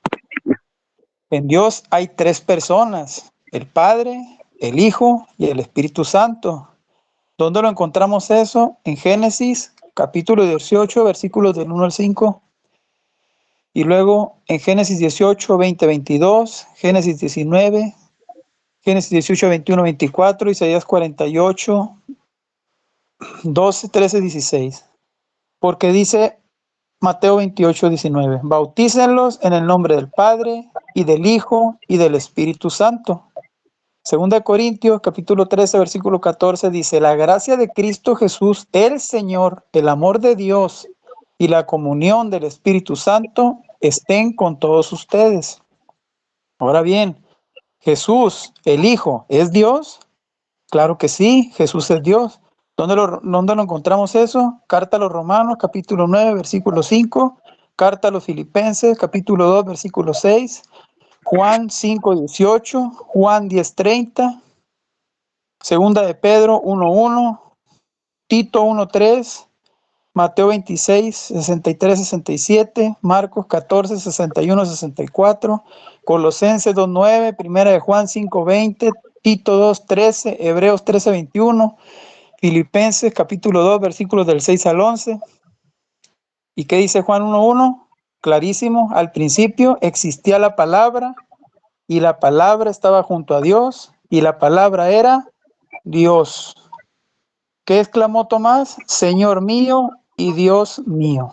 En Dios hay 3 personas, el Padre, el Hijo y el Espíritu Santo. ¿Dónde lo encontramos eso? En Génesis capítulo 18, versículos del 1 al 5. Y luego en Génesis 18, 20, 22, Génesis 19, Génesis 18, 21, 24, Isaías 48, 12, 13, 16. Porque dice Mateo 28, 19, bautícenlos en el nombre del Padre y del Hijo y del Espíritu Santo. Segunda de Corintios, capítulo 13, versículo 14, dice, la gracia de Cristo Jesús, el Señor, el amor de Dios y la comunión del Espíritu Santo estén con todos ustedes. Ahora bien, Jesús, el Hijo, ¿es Dios? Claro que sí, Jesús es Dios. ¿Dónde lo encontramos eso? Carta a los Romanos, capítulo 9, versículo 5. Carta a los Filipenses, capítulo 2, versículo 6. Juan 5:18, Juan 10:30, Segunda de Pedro 1:1, Tito 1:3, Mateo 26, 63, 67, Marcos 14, 61, 64, Colosenses 2:9, Primera de Juan 5:20, Tito 2:13, Hebreos 13:21, Filipenses capítulo 2, versículos del 6 al 11. ¿Y qué dice Juan 1:1? Clarísimo, al principio existía la palabra, y la palabra estaba junto a Dios, y la palabra era Dios. ¿Qué exclamó Tomás? Señor mío y Dios mío.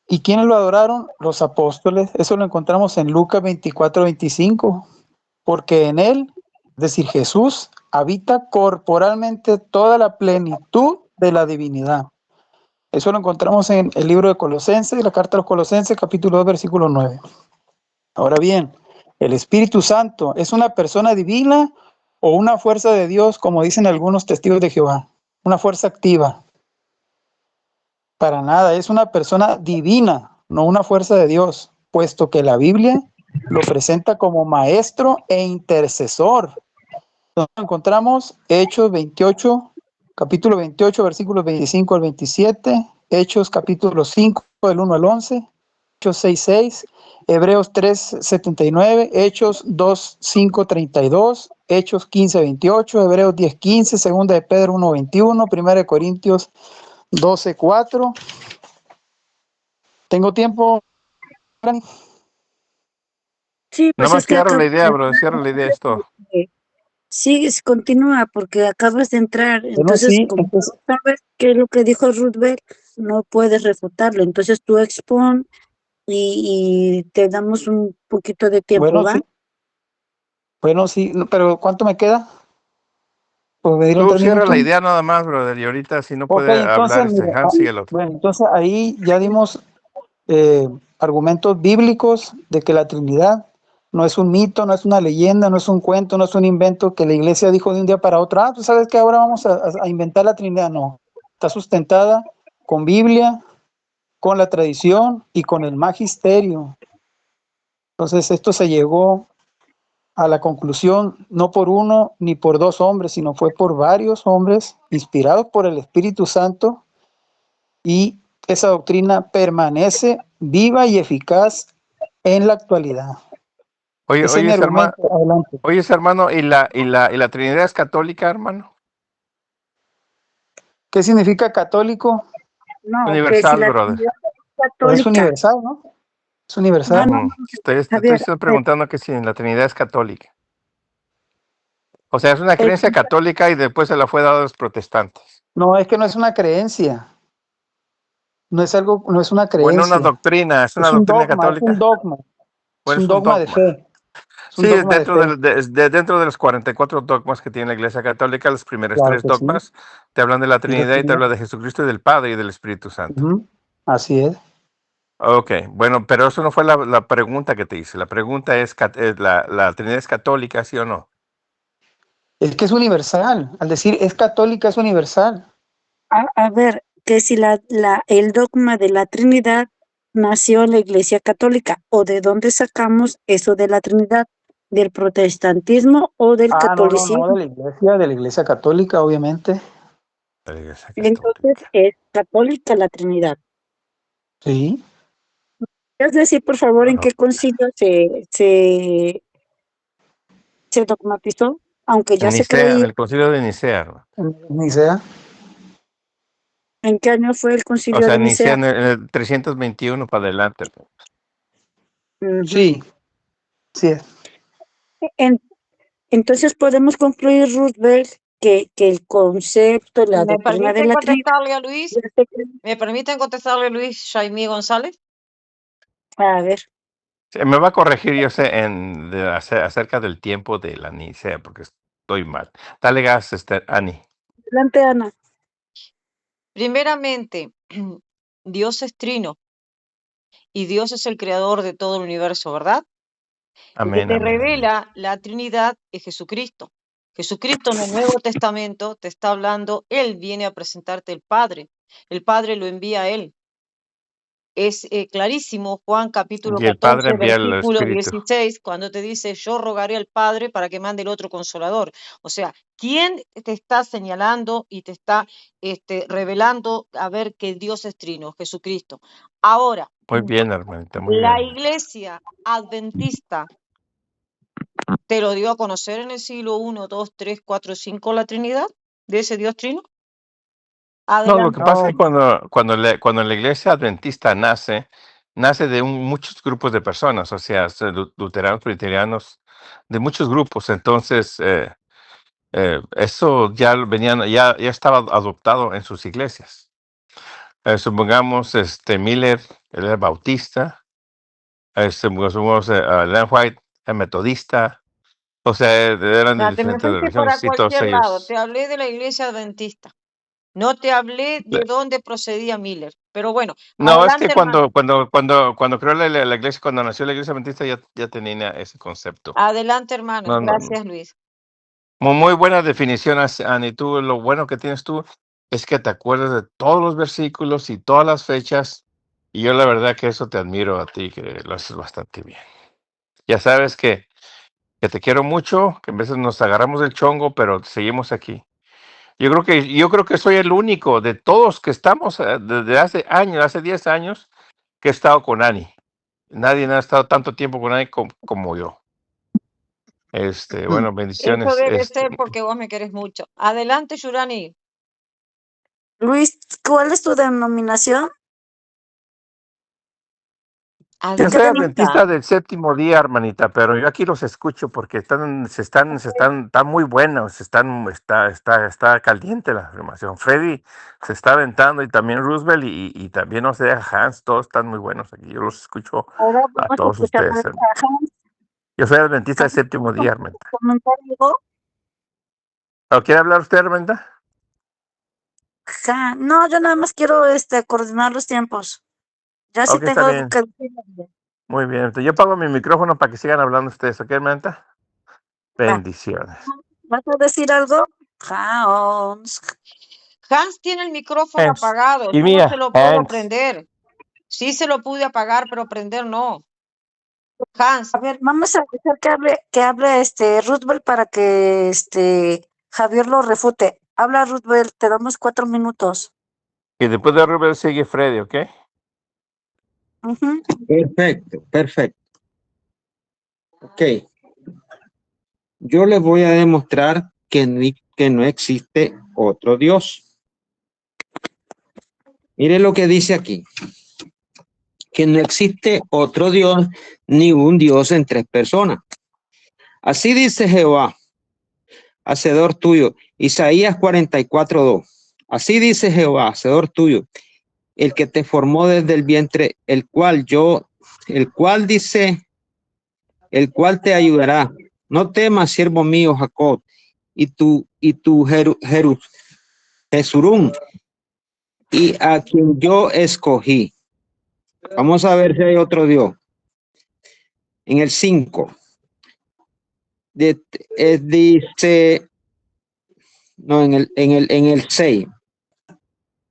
¿Y quiénes lo adoraron? Los apóstoles. Eso lo encontramos en Lucas 24:25. Porque en él, es decir, Jesús, habita corporalmente toda la plenitud de la divinidad. Eso lo encontramos en el libro de Colosenses, la carta a los Colosenses, capítulo 2, versículo 9. Ahora bien, ¿el Espíritu Santo es una persona divina o una fuerza de Dios, como dicen algunos testigos de Jehová? Una fuerza activa. Para nada, es una persona divina, no una fuerza de Dios, puesto que la Biblia lo presenta como maestro e intercesor. Entonces encontramos Hechos 28, capítulo 28, versículos 25 al 27, Hechos capítulo 5, del 1 al 11, Hechos 6, 6, Hebreos 3, 79, Hechos 2, 5, 32, Hechos 15, 28, Hebreos 10, 15, Segunda de Pedro 1, 21, Primera de Corintios 12, 4. ¿Tengo tiempo, Dani? Sí, pues Nomás es que cierra la acabas idea, de bro, cierra la idea esto. entrar. Sí, continúa, porque acabas de entrar. Bueno, Entonces, sí, como entonces, no sabes qué es lo que dijo Roosevelt, no puedes refutarlo. Entonces tú expon y te damos un poquito de tiempo, ¿va? bueno, sí, no, pero ¿cuánto me queda? Pues me dieron Tú 3 cierra la minutos. idea nada más, brother, y ahorita si no Ok, puede entonces, hablar mira, Hans y el otro. bueno, entonces ahí ya dimos argumentos bíblicos de que la Trinidad no es un mito, no es una leyenda, no es un cuento, no es un invento que la iglesia dijo de un día para otro, tú sabes que ahora vamos a inventar la Trinidad. No, está sustentada con Biblia, con la tradición y con el magisterio. Entonces esto se llegó a la conclusión no por uno ni por dos hombres, sino fue por varios hombres inspirados por el Espíritu Santo, y esa doctrina permanece viva y eficaz en la actualidad. Oye, Ese es mi argumento. Adelante. hermano, ¿y la Trinidad es católica, hermano? ¿Qué significa católico? No, que si Universal, la brother. Trinidad es Pues es católica. universal, ¿no? Es No, universal. no, no, Estoy Javier, preguntando que si la Trinidad es católica. O sea, es una el- creencia católica y después se la fue dada a los protestantes. No, es que no es una creencia. No es algo, no es una Bueno, una creencia. doctrina, ¿es una Es un doctrina dogma, es un católica? dogma. Es Pues un es un dogma de dogma. fe. Es un Sí, dogma de fe. dentro de los 44 dogmas que tiene la Iglesia Católica, los primeros Claro 3 que sí. dogmas te hablan de la Y la Trinidad y te Trinidad. hablan de Jesucristo y del Padre y del Espíritu Santo. Ujú. Así es. Ok, bueno, pero eso no fue la pregunta que te hice. La pregunta es, ¿la Trinidad es católica, sí o no? Es que es universal. Al decir es católica, es universal. a ver, que si el dogma de la Trinidad nació en la Iglesia Católica, o de dónde sacamos eso de la Trinidad, del protestantismo o del No, catolicismo. de la iglesia católica, obviamente. La Iglesia Entonces Católica. es católica la Trinidad. Sí. ¿Puedes decir, por favor, en Bueno, qué concilio se dogmatizó? Aunque ya en se Nicea, en creía. el concilio de Nicea, ¿no? Ni sea. ¿En qué año fue el O concilio sea, de Nicea Nicea? en el 321 para adelante. Ujú. Sí, sí es. En- entonces podemos concluir, Roosevelt, que el concepto, la ¿Me doctrina de permiten la Trinidad contestarle a Luis? ya se creó. ¿Me permiten contestarle a Luis Jaime González? A ver, Sí, me va a corregir, yo sé, acerca del tiempo de la Nicea, porque estoy mal. Dale gas, Ani. adelante, Ana. Primeramente, Dios es trino y Dios es el creador de todo el universo, ¿verdad? El que Amén, te amén, amén. revela la Trinidad es Jesucristo. Jesucristo en el Nuevo Testamento te está hablando, Él viene a presentarte el Padre. El Padre lo envía a Él. Es clarísimo Juan capítulo Y el Padre 14, envía el versículo Espíritu. 16, cuando te dice, yo rogaré al Padre para que mande el otro consolador. O sea, ¿quién te está señalando y te está revelando a ver que Dios es trino? Jesucristo. Ahora, Muy bien, hermanita, muy la bien. iglesia adventista te lo dio a conocer en el siglo 1, 2, 3, 4, 5 la Trinidad de ese Dios trino. No, lo que Adelante. pasa es que No, cuando la iglesia adventista nace de muchos grupos de personas, o sea, luteranos, presbiterianos, de muchos grupos. Entonces, eso ya estaba adoptado en sus iglesias. Supongamos Miller, él es bautista. Supongamos Ellen White, es metodista. O sea, eran de Ya, te me diferentes fuiste religiones para y todos cualquier lado. ellos. Te hablé de la iglesia adventista. No te hablé de dónde procedía Miller. Pero bueno, No, es que adelante, hermano. cuando creó la iglesia, cuando nació la iglesia adventista, ya tenía ese concepto. Adelante, hermano. No, no, Gracias, Luis. muy buena definición, Ani. Tú, lo bueno que tienes tú es que te acuerdas de todos los versículos y todas las fechas. Y yo la verdad que eso te admiro a ti, que lo haces bastante bien. Ya sabes que te quiero mucho, que a veces nos agarramos del chongo, pero seguimos aquí. Yo creo que soy el único de todos que estamos desde hace años, hace 10 años, que he estado con Ani. Nadie ha estado tanto tiempo con Ani como yo. Bueno, bendiciones. Eso debe ser porque vos me querés mucho. Adelante, Yurani. Luis, ¿cuál es tu denominación? Yo soy Adventista. adventista del séptimo día, hermanita, pero yo aquí los escucho porque están muy buenos, está caliente la afirmación. Freddy se está aventando y también Roosevelt y también, no sé, Hans, todos están muy buenos aquí. Yo los escucho Ahora a vamos a todos escuchar ustedes. a Hans. Yo soy adventista del séptimo día, hermanita. ¿Comentar algo? ¿O quiere hablar usted, hermanita? No, yo nada más quiero coordinar los tiempos. Ya sí Ok, está tengo bien. que... Muy bien. Entonces, yo apago mi micrófono para que sigan hablando ustedes, ¿ok, hermanita? Bendiciones. ¿Vas a decir algo? Hans. Hans tiene el micrófono Hans, apagado. give Yo me no a se lo puedo Hans. prender. Sí se lo pude apagar, pero prender no. Hans. A ver, vamos a dejar que hable Roosevelt para que Javier lo refute. Habla Roosevelt, te damos 4 minutos. Y después de Rubén sigue Freddy, ¿ok? Ujú. Perfecto, perfecto. Ok. Yo les voy a demostrar que no existe otro Dios. Mire lo que dice aquí. Que no existe otro Dios, ni un Dios en tres personas. Así dice Jehová, hacedor tuyo. Isaías 44:2. Así dice Jehová, hacedor tuyo, el que te formó desde el vientre, el cual te ayudará. No temas, siervo mío, Jacob, y tu Jesurún, y a quien yo escogí. Vamos a ver si hay otro Dios. En el 5. Dice, no, en el 6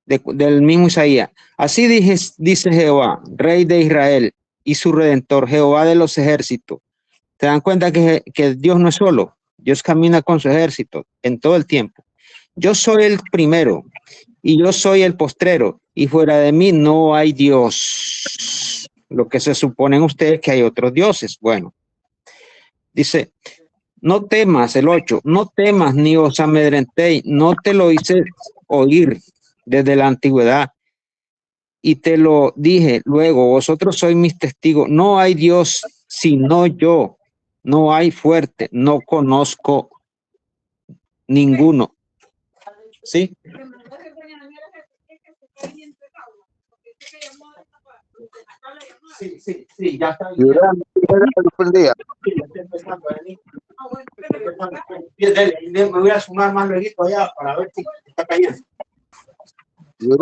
del mismo Isaías. Así dice Jehová, Rey de Israel y su Redentor, Jehová de los ejércitos. ¿Se dan cuenta que Dios no es solo? Dios camina con su ejército en todo el tiempo. Yo soy el primero y yo soy el postrero, y fuera de mí no hay Dios. Lo que se suponen ustedes que hay otros dioses. Bueno, dice, no temas, el 8, no temas ni os amedrentéis, no te lo hice oír desde la antigüedad, y te lo dije luego, vosotros sois mis testigos, no hay Dios sino yo, no hay fuerte, no conozco ninguno. ¿Sí? Sí, ya está. Me voy a sumar más luego allá para ver si está cayendo.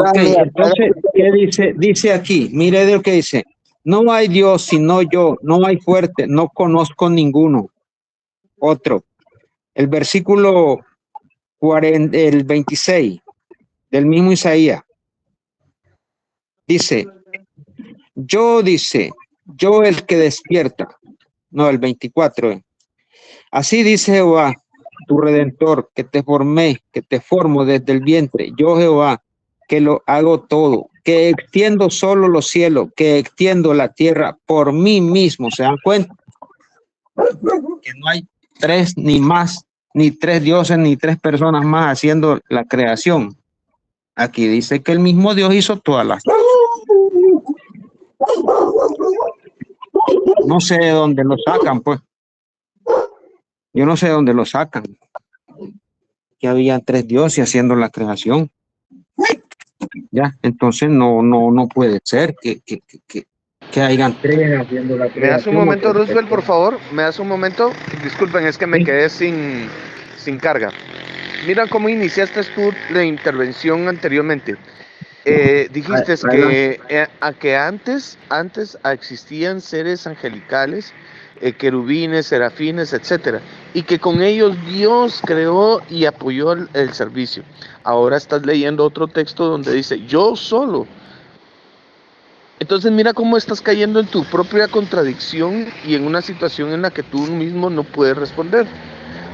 Okay, entonces, ¿qué dice? Dice aquí, mire de lo que dice. No hay Dios sino yo, no hay fuerte, no conozco ninguno. Otro. El versículo 40, el 26 del mismo Isaías. Dice, yo el que despierta. No, el 24. Así dice Jehová, tu Redentor, que te formé, que te formo desde el vientre. Yo, Jehová, que lo hago todo, que extiendo solo los cielos, que extiendo la tierra por mí mismo. ¿Se dan cuenta? Que no hay tres ni más, ni tres dioses, ni tres personas más haciendo la creación. Aquí dice que el mismo Dios hizo todas las cosas. No sé de dónde lo sacan, pues. Yo no sé de dónde lo sacan. Que había tres dioses haciendo la creación. Ya, entonces no puede ser que hayan tres haciendo la ¿Me das un creación. momento, Roosevelt, por favor? ¿Me das un momento? Disculpen, es que me quedé sin carga. Mira cómo iniciaste tú la intervención anteriormente. Dijiste que antes existían seres angelicales, querubines, serafines, etcétera, y que con ellos Dios creó y apoyó el servicio. Ahora estás leyendo otro texto donde dice, yo solo. Entonces mira cómo estás cayendo en tu propia contradicción y en una situación en la que tú mismo no puedes responder.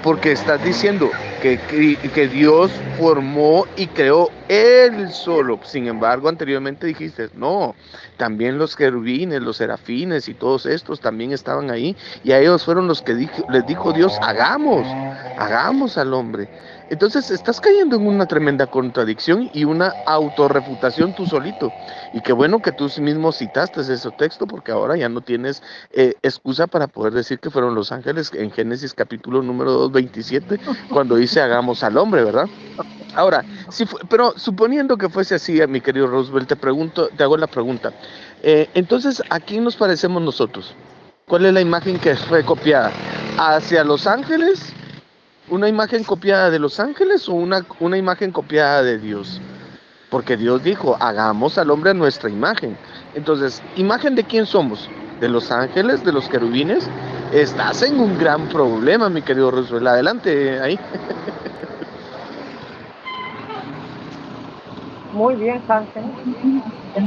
Porque estás diciendo que Dios formó y creó Él solo. Sin embargo, anteriormente dijiste, no, también los querubines, los serafines y todos estos también estaban ahí. Y a ellos fueron los que les dijo Dios, hagamos al hombre. Entonces estás cayendo en una tremenda contradicción y una autorrefutación tú solito. Y qué bueno que tú mismo citaste ese texto, porque ahora ya no tienes excusa para poder decir que fueron los ángeles en Génesis capítulo número 2, 27, cuando dice hagamos al hombre, ¿verdad? Ahora, pero suponiendo que fuese así, mi querido Roosevelt, te hago la pregunta. Entonces, ¿a quién nos parecemos nosotros? ¿Cuál es la imagen que fue copiada? ¿Hacia los ángeles? ¿Una imagen copiada de los ángeles o una imagen copiada de Dios? Porque Dios dijo, hagamos al hombre a nuestra imagen. Entonces, ¿imagen de quién somos? ¿De los ángeles? ¿De los querubines? Estás en un gran problema, mi querido Roosevelt. Adelante, ahí. Muy bien, Hansen.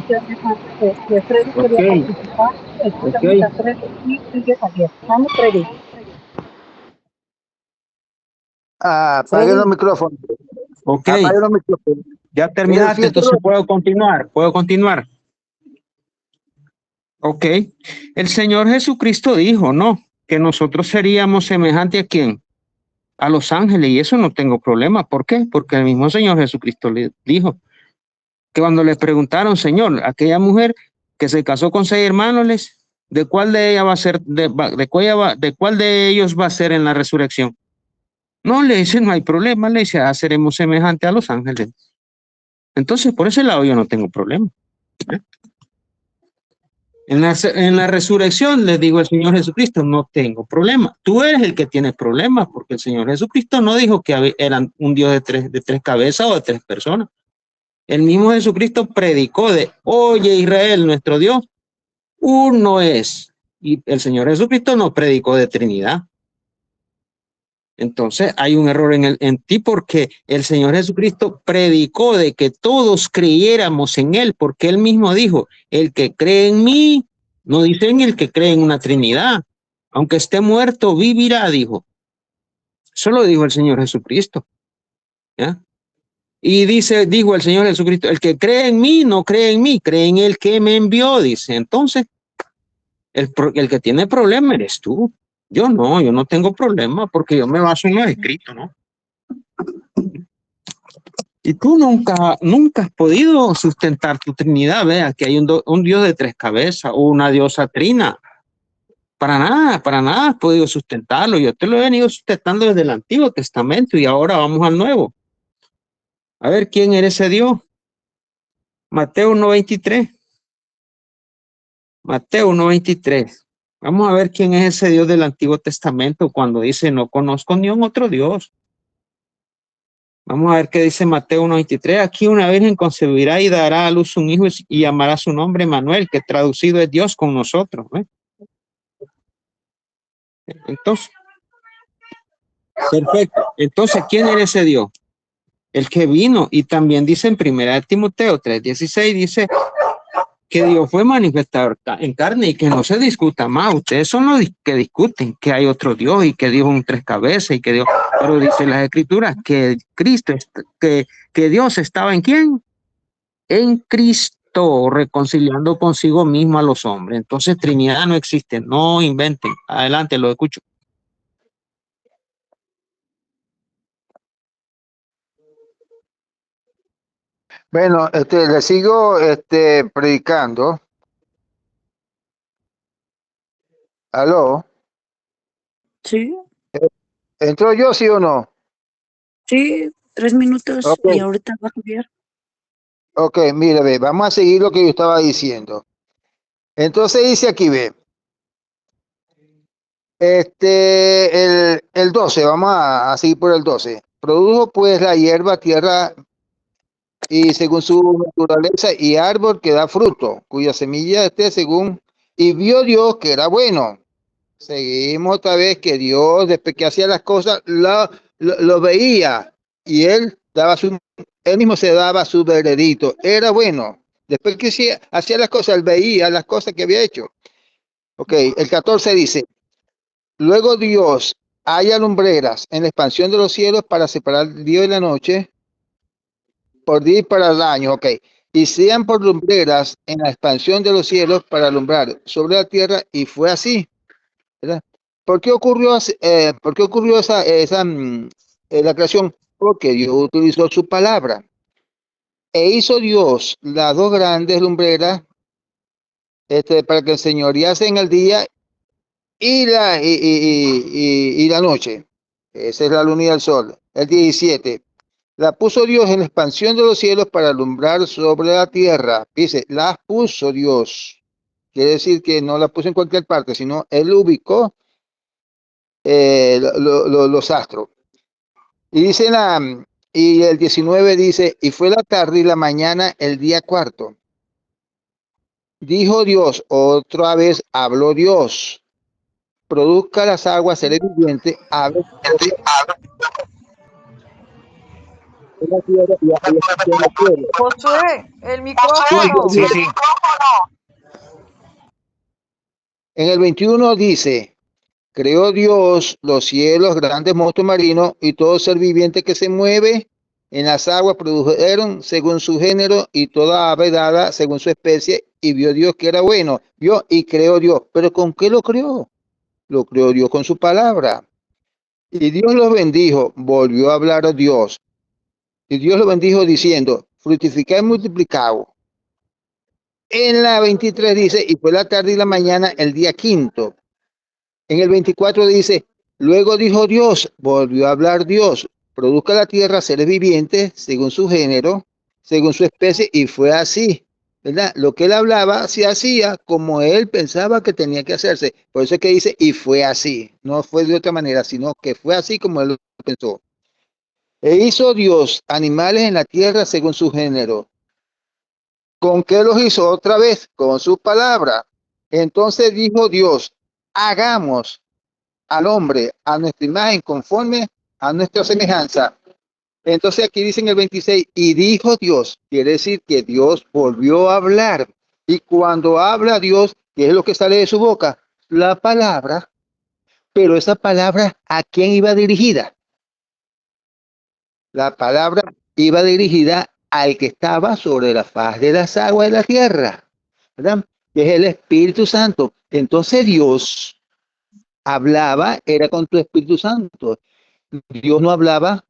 Freddy quería participar. Escuchamos a Freddy y sigue Javier. Vamos, Freddy. Apague los micrófonos. Ok, Apague los micrófonos. ya terminaste, Fíjate, entonces puedo continuar. Ok, el Señor Jesucristo dijo, ¿no? Que nosotros seríamos semejantes a quién? A los ángeles, y eso no tengo problema. ¿Por qué? Porque el mismo Señor Jesucristo le dijo que cuando le preguntaron, Señor, aquella mujer que se casó con 6 hermanos, ¿de cuál de ella va a ser, de cuál de ellos va a ser en la resurrección? No, le dice, no hay problema, le dice, seremos semejantes a los ángeles. Entonces, por ese lado yo no tengo problema. En la resurrección, les digo al Señor Jesucristo, no tengo problema. Tú eres el que tiene problemas, porque el Señor Jesucristo no dijo que eran un Dios de tres cabezas o de 3 personas. El mismo Jesucristo predicó oye Israel, nuestro Dios, uno es. Y el Señor Jesucristo no predicó de Trinidad. Entonces hay un error en ti, porque el Señor Jesucristo predicó de que todos creyéramos en Él, porque Él mismo dijo, el que cree en mí, no dice en el que cree en una Trinidad, aunque esté muerto, vivirá, dijo. Eso lo dijo el Señor Jesucristo. ¿Ya? Y dijo el Señor Jesucristo, el que cree en mí, no cree en mí, cree en el que me envió, dice. Entonces, el que tiene problema eres tú. Yo no tengo problema, porque yo me baso en lo escrito, ¿no? Y tú nunca has podido sustentar tu Trinidad, vea, que hay un Dios de 3 cabezas o una diosa trina. Para nada has podido sustentarlo. Yo te lo he venido sustentando desde el Antiguo Testamento y ahora vamos al Nuevo. A ver, ¿quién era ese Dios? Mateo 1:23. Mateo 1:23. Vamos a ver quién es ese Dios del Antiguo Testamento cuando dice, no conozco ni un otro Dios. Vamos a ver qué dice Mateo 1:23. Aquí una virgen concebirá y dará a luz un hijo y llamará su nombre Manuel, que traducido es Dios con nosotros. Entonces, perfecto. Entonces, ¿quién era ese Dios? El que vino. Y también dice en 1 Timoteo 3:16, dice que Dios fue manifestado en carne y que no se discuta más. Ustedes son los que discuten que hay otro Dios y que Dios es un 3 cabezas y que Dios, pero dice las Escrituras que Cristo, que Dios estaba ¿en quién? En Cristo, reconciliando consigo mismo a los hombres. Entonces Trinidad no existe, no inventen. Adelante, lo escucho. Bueno, le sigo predicando. ¿Aló? Sí, ¿Entró yo, sí o no? sí, 3 minutos Ok. y ahorita va Javier. Ok, mire, ve, vamos a seguir lo que yo estaba diciendo. Entonces dice aquí, ve, el 12, vamos a seguir por el 12. Produjo pues la hierba, tierra y según su naturaleza, y árbol que da fruto, cuya semilla esté según, y vio Dios que era bueno. Seguimos otra vez que Dios, después que hacía las cosas, lo veía, y él mismo se daba su veredicto, era bueno. Después que hacía las cosas, él veía las cosas que había hecho. Ok, el 14 dice, luego Dios haya lumbreras en la expansión de los cielos para separar el día y la noche, por día y para el año, ok. Y sean por lumbreras en la expansión de los cielos para alumbrar sobre la tierra, y fue así, ¿verdad? ¿Por qué ocurrió la creación? Porque Dios utilizó su palabra. E hizo Dios las dos grandes lumbreras para que enseñoreasen el día y la noche. Esa es la luna y el sol. El 17. La puso Dios en la expansión de los cielos para alumbrar sobre la tierra. Dice, las puso Dios. Quiere decir que no las puso en cualquier parte, sino Él ubicó los astros. Y dice y el 19 dice, y fue la tarde y la mañana el día cuarto. Dijo Dios, otra vez habló Dios, produzca las aguas seres vivientes, aves, Josué, el micrófono. Sí, sí. En el 21 dice, creó Dios los cielos, grandes monstruos marinos y todo ser viviente que se mueve en las aguas produjeron según su género y toda ave dada según su especie, y vio Dios que era bueno. Vio y creó Dios. ¿Pero con qué lo creó? Lo creó Dios con su palabra. Y Dios los bendijo, volvió a hablar a Dios. Y Dios los bendijo diciendo, fructificad y multiplicaos. En la 23 dice, y fue la tarde y la mañana el día quinto. En el 24 dice, luego dijo Dios, volvió a hablar Dios, produzca la tierra seres vivientes según su género, según su especie, y fue así, ¿verdad? Lo que él hablaba se hacía como él pensaba que tenía que hacerse. Por eso es que dice, y fue así, no fue de otra manera, sino que fue así como él lo pensó. E hizo Dios animales en la tierra según su género. ¿Con qué los hizo otra vez? Con su palabra. Entonces dijo Dios, hagamos al hombre a nuestra imagen conforme a nuestra semejanza. Entonces aquí dice en el 26, y dijo Dios, quiere decir que Dios volvió a hablar. Y cuando habla Dios, ¿qué es lo que sale de su boca? La palabra. Pero esa palabra, ¿a quién iba dirigida? La palabra iba dirigida al que estaba sobre la faz de las aguas de la tierra, ¿verdad? Que es el Espíritu Santo. Entonces Dios hablaba, era con tu Espíritu Santo. Dios no hablaba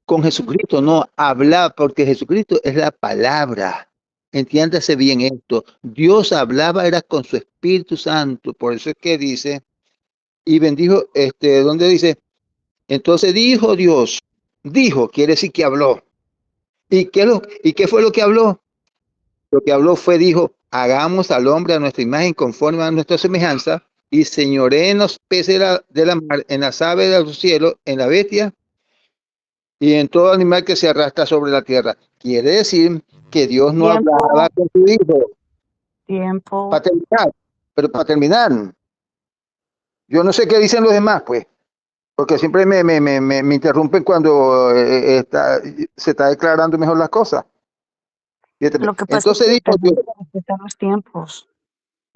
con Jesucristo, no hablaba, porque Jesucristo es la palabra. Entiéndase bien esto. Dios hablaba, era con su Espíritu Santo. Por eso es que dice, y bendijo, ¿dónde dice? Entonces dijo Dios, dijo, quiere decir que habló. ¿Y qué fue lo que habló? Lo que habló fue, dijo, hagamos al hombre a nuestra imagen conforme a nuestra semejanza, y señoré en los peces de la mar, en las aves de los cielos, en la bestia y en todo animal que se arrastra sobre la tierra. Quiere decir que Dios no hablaba con su hijo. Tiempo. Para terminar, pero para terminar, yo no sé qué dicen los demás, pues, porque siempre me interrumpen cuando se está declarando mejor las cosas. Lo que pasa Entonces es que dijo Dios, respetar los tiempos.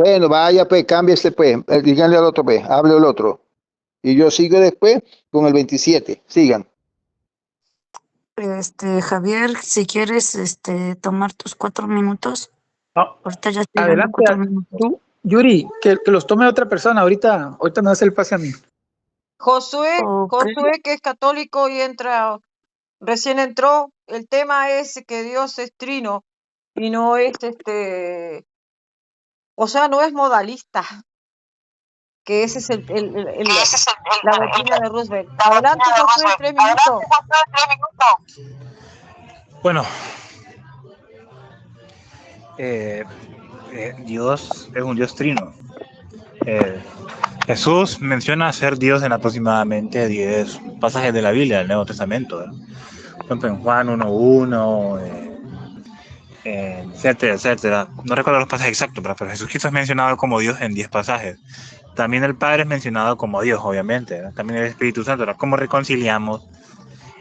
bueno, vaya, pues, cámbiese, pues, díganle al otro, pues, hable el otro. Y yo sigo después con el 27, sigan. Javier, si quieres tomar tus 4 minutos. No, Ahorita ya estoy dando adelante 4 minutos. tú, Yuri, que los tome otra persona. Ahorita me das el pase a mí. Josué, Okay. Josué, que es católico y recién entró. El tema es que Dios es trino y no es o sea, no es modalista, que ese es la doctrina de Roosevelt. Adelante, Josué, 3 minutos. Bueno, Dios es un Dios trino. Jesús menciona ser Dios en aproximadamente 10 pasajes de la Biblia, del Nuevo Testamento, ¿verdad? Por ejemplo, en Juan 1:1, etcétera, etcétera. No recuerdo los pasajes exactos, pero Jesucristo es mencionado como Dios en 10 pasajes. También el Padre es mencionado como Dios, obviamente, ¿verdad? También el Espíritu Santo, ¿verdad? ¿Cómo reconciliamos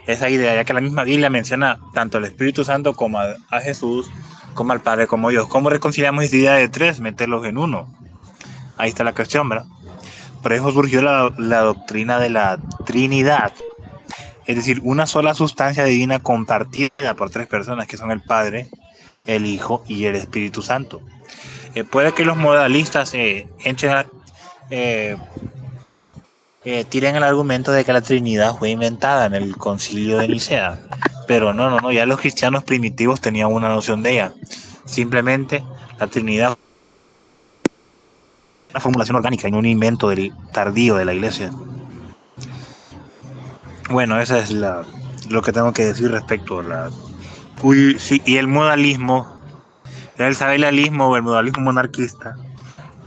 esa idea? Ya que la misma Biblia menciona tanto al Espíritu Santo como a Jesús, como al Padre, como Dios. ¿Cómo reconciliamos esa idea de tres, meterlos en uno? Ahí está la cuestión, ¿verdad? Por eso surgió la doctrina de la Trinidad, es decir, una sola sustancia divina compartida por tres personas que son el Padre, el Hijo y el Espíritu Santo. Puede que los modalistas tiren el argumento de que la Trinidad fue inventada en el Concilio de Nicea, pero no, ya los cristianos primitivos tenían una noción de ella. Simplemente la Trinidad una formulación orgánica y no un invento tardío de la Iglesia. Bueno, esa es lo que tengo que decir respecto a la... sí, y el modalismo, el sabelialismo o el modalismo monarquista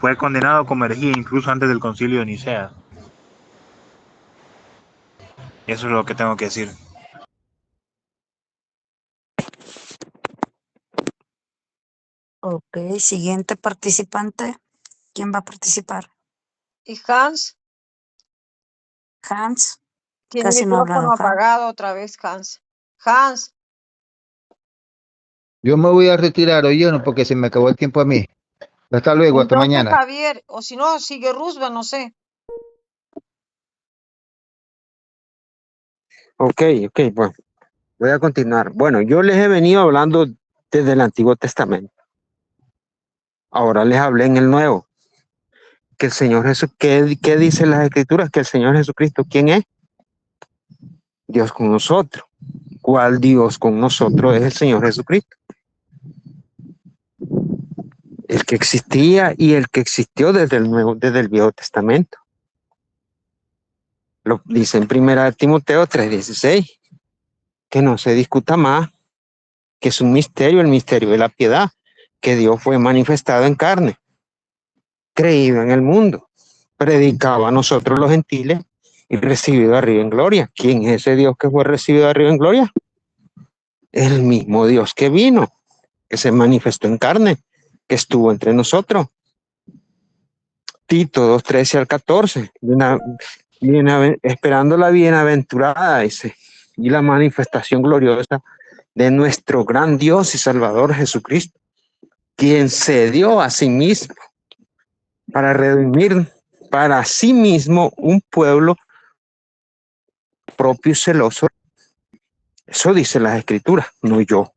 fue condenado como herejía incluso antes del Concilio de Nicea. Eso es lo que tengo que decir. Ok, siguiente participante. ¿Quién va a participar? ¿Y Hans? Hans. Tiene Casi no ha hablado micrófono apagado otra vez, Hans. Hans. Yo me voy a retirar, oye, no, porque se me acabó el tiempo a mí. Hasta luego, hasta Entonces, mañana. Javier, o si no, sigue Roosevelt, no sé. Ok, bueno, voy a continuar. Bueno, yo les he venido hablando desde el Antiguo Testamento. Ahora les hablé en el Nuevo. Que el Señor Jesús, ¿qué dicen las Escrituras? Que el Señor Jesucristo, ¿quién es? Dios con nosotros. ¿Cuál Dios con nosotros? Es el Señor Jesucristo. El que existía y el que existió desde el Viejo Testamento. Lo dice en 1 Timoteo 3:16, que no se discuta más, que es un misterio, el misterio de la piedad, que Dios fue manifestado en carne, creído en el mundo, predicado a nosotros los gentiles y recibido arriba en gloria. ¿Quién es ese Dios que fue recibido arriba en gloria? El mismo Dios que vino, que se manifestó en carne, que estuvo entre nosotros. Tito 2:13-14, esperando la bienaventurada, dice, y la manifestación gloriosa de nuestro gran Dios y Salvador Jesucristo, quien se dio a sí mismo para redimir para sí mismo un pueblo propio y celoso. Eso dice las Escrituras, no yo.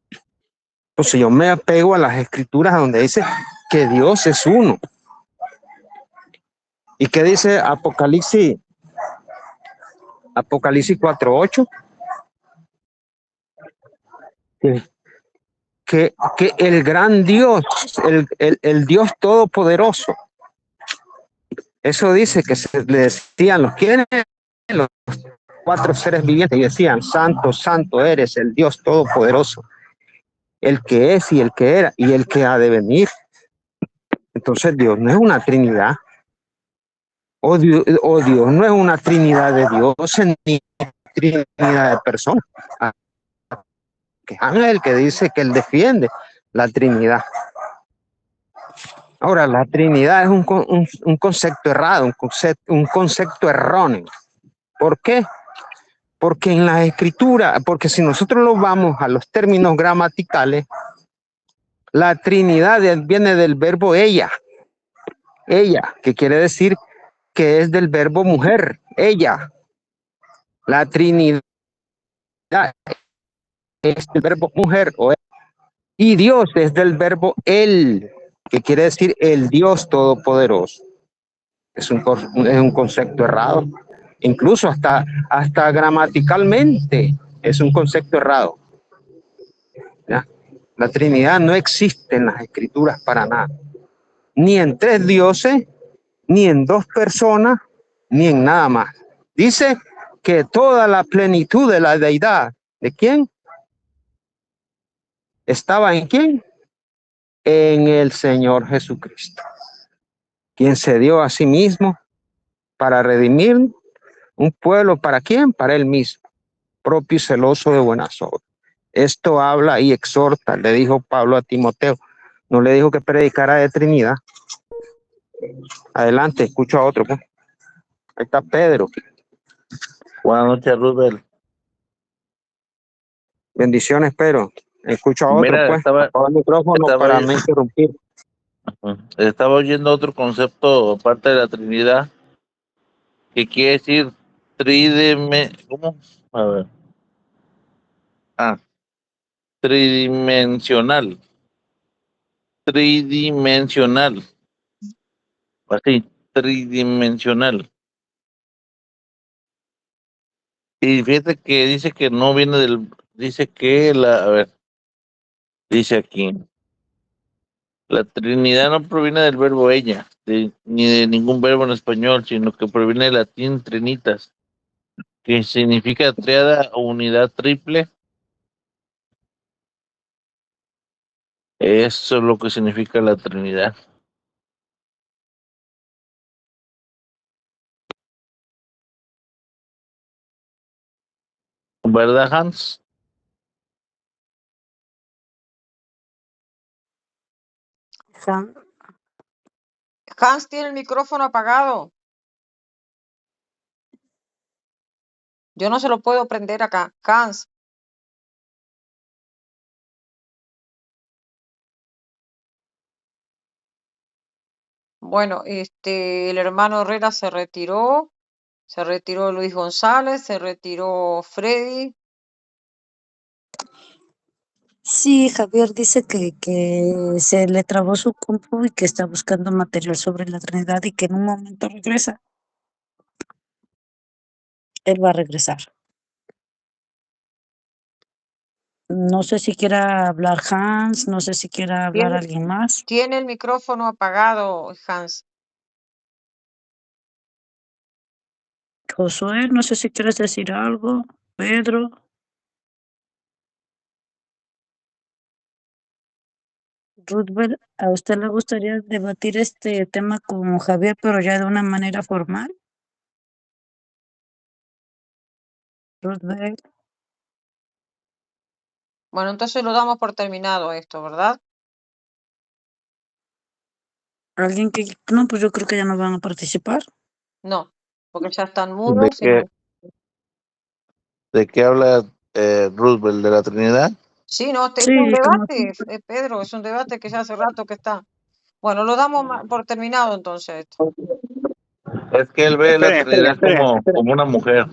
Entonces yo me apego a las Escrituras donde dice que Dios es uno. ¿Y qué dice Apocalipsis 4:8? Que el gran Dios, el Dios todopoderoso, eso dice que se le decían los cuatro seres vivientes y decían, santo, santo eres el Dios todopoderoso, el que es y el que era y el que ha de venir. Entonces Dios no es una trinidad, o Dios no es una trinidad de Dios ni una trinidad de personas. Que es Ángel que dice que él defiende la Trinidad. Ahora, la Trinidad es un concepto errado, un concepto erróneo. ¿Por qué? Porque en la Escritura, porque si nosotros lo vamos a los términos gramaticales, la Trinidad viene del verbo ella, que quiere decir que es del verbo mujer, ella. La Trinidad es del verbo mujer o ella. Y Dios es del verbo él, que quiere decir el Dios todopoderoso. Es un concepto errado. Incluso hasta gramaticalmente es un concepto errado. ¿Ya? La Trinidad no existe en las Escrituras para nada. Ni en tres dioses, ni en dos personas, ni en nada más. Dice que toda la plenitud de la deidad, ¿de quién? ¿Estaba en quién? en el Señor Jesucristo, quien se dio a sí mismo para redimir un pueblo. ¿Para quién? Para él mismo, propio y celoso de buenas obras. Esto habla y exhorta, le dijo Pablo a Timoteo. No le dijo que predicara de Trinidad. Adelante, escucho a otro, pues. Ahí está Pedro. Buenas noches, Rubén. Bendiciones, Pedro. Escucho a otro, Mira, pues. Apaga el micrófono estaba para oyendo- no interrumpir. Estaba oyendo otro concepto aparte de la Trinidad, que quiere decir ¿cómo? A ver. Tridimensional. Tridimensional. Así, tridimensional. Y fíjate que dice que no viene dice que dice aquí, la Trinidad no proviene del verbo ella, ni de ningún verbo en español, sino que proviene del latín trinitas, que significa triada o unidad triple. Eso es lo que significa la Trinidad. ¿Verdad, Hans? Hans tiene el micrófono apagado. Yo no se lo puedo prender acá. Hans. Bueno, el hermano Herrera se retiró Luis González, se retiró Freddy. Sí, Javier dice que se le trabó su compu y que está buscando material sobre la Trinidad y que en un momento regresa. Él va a regresar. No sé si quiera hablar Hans, no sé si quiera hablar alguien más. Tiene el micrófono apagado, Hans. Josué, no sé si quieres decir algo. Pedro. Ruthbel, ¿a usted le gustaría debatir este tema con Javier, pero ya de una manera formal? Ruthbel. Bueno, entonces lo damos por terminado esto, ¿verdad? ¿Alguien que...? No, pues yo creo que ya no van a participar. No, porque ya están mudos. ¿De qué habla Roosevelt? ¿De la Trinidad? Sí, no, este Sí, es un como debate, Pedro, es un debate que ya hace rato que está. Bueno, lo damos por terminado entonces esto. Es que él ve la Trinidad Esperen. como una mujer.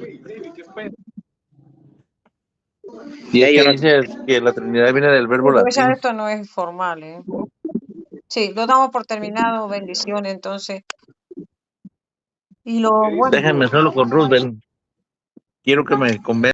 Y es que dice que la Trinidad viene del verbo Porque ya latín. esto no es formal, ¿eh? Sí, lo damos por terminado, bendiciones entonces. Y lo bueno. Déjenme solo con Roosevelt. Quiero que me convenza.